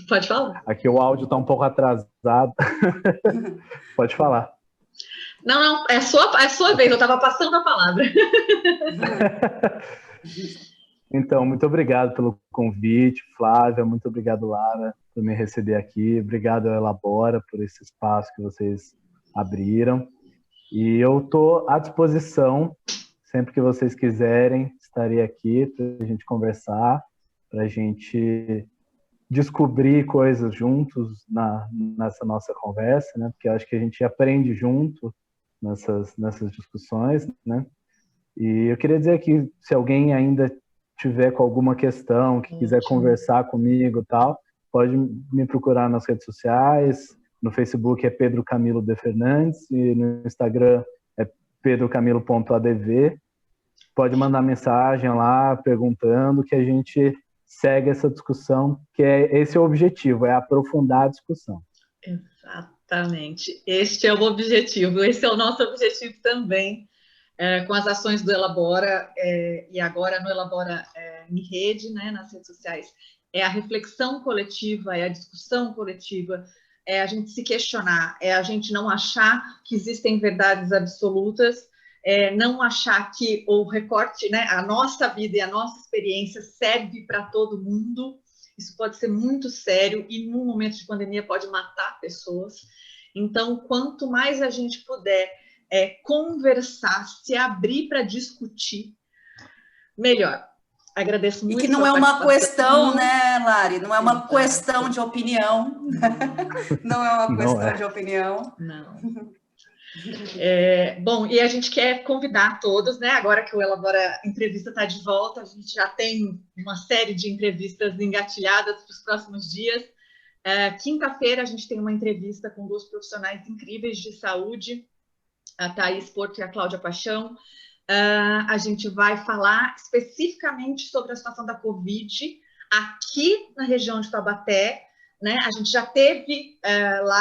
Pode falar. Aqui o áudio está um pouco atrasado. Pode falar. Não, é sua vez, eu estava passando a palavra. Então, muito obrigado pelo convite, Flávia, muito obrigado, Lara, por me receber aqui, obrigado ao Elabora por esse espaço que vocês abriram, e eu estou à disposição, sempre que vocês quiserem, estarei aqui para a gente conversar, para a gente descobrir coisas juntos nessa nossa conversa, né? Porque eu acho que a gente aprende junto nessas discussões, né? E eu queria dizer que se alguém ainda tiver com alguma questão, que quiser conversar comigo e tal, pode me procurar nas redes sociais. No Facebook é Pedro Camilo de Fernandes e no Instagram é pedrocamilo.adv. Pode mandar mensagem lá perguntando que a gente segue essa discussão, que esse é o objetivo, é aprofundar a discussão. Exatamente. Este é o objetivo, esse é o nosso objetivo também. Com as ações do Elabora e agora no Elabora em rede, né, nas redes sociais, é a reflexão coletiva, é a discussão coletiva, é a gente se questionar, é a gente não achar que existem verdades absolutas, não achar que o recorte, né, a nossa vida e a nossa experiência serve para todo mundo. Isso pode ser muito sério e num momento de pandemia pode matar pessoas. Então, quanto mais a gente puder conversar, se abrir para discutir, melhor. Agradeço muito. E que não é uma questão, né, Lari? Não é uma questão de opinião. Não é uma questão de opinião. Não. Bom, e a gente quer convidar todos, né? Agora que o Elabora Entrevista está de volta, a gente já tem uma série de entrevistas engatilhadas para os próximos dias. Quinta-feira a gente tem uma entrevista com duas profissionais incríveis de saúde, a Thaís Porto e a Cláudia Paixão. A gente vai falar especificamente sobre a situação da Covid aqui na região de Taubaté, né? A gente já teve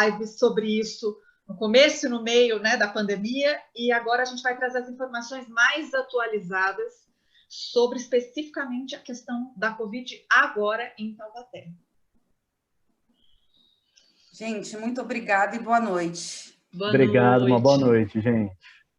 lives sobre isso no começo e no meio, né, da pandemia, e agora a gente vai trazer as informações mais atualizadas sobre especificamente a questão da Covid agora em Taubaté. Gente, muito obrigada e boa noite. Obrigado, uma boa noite, gente.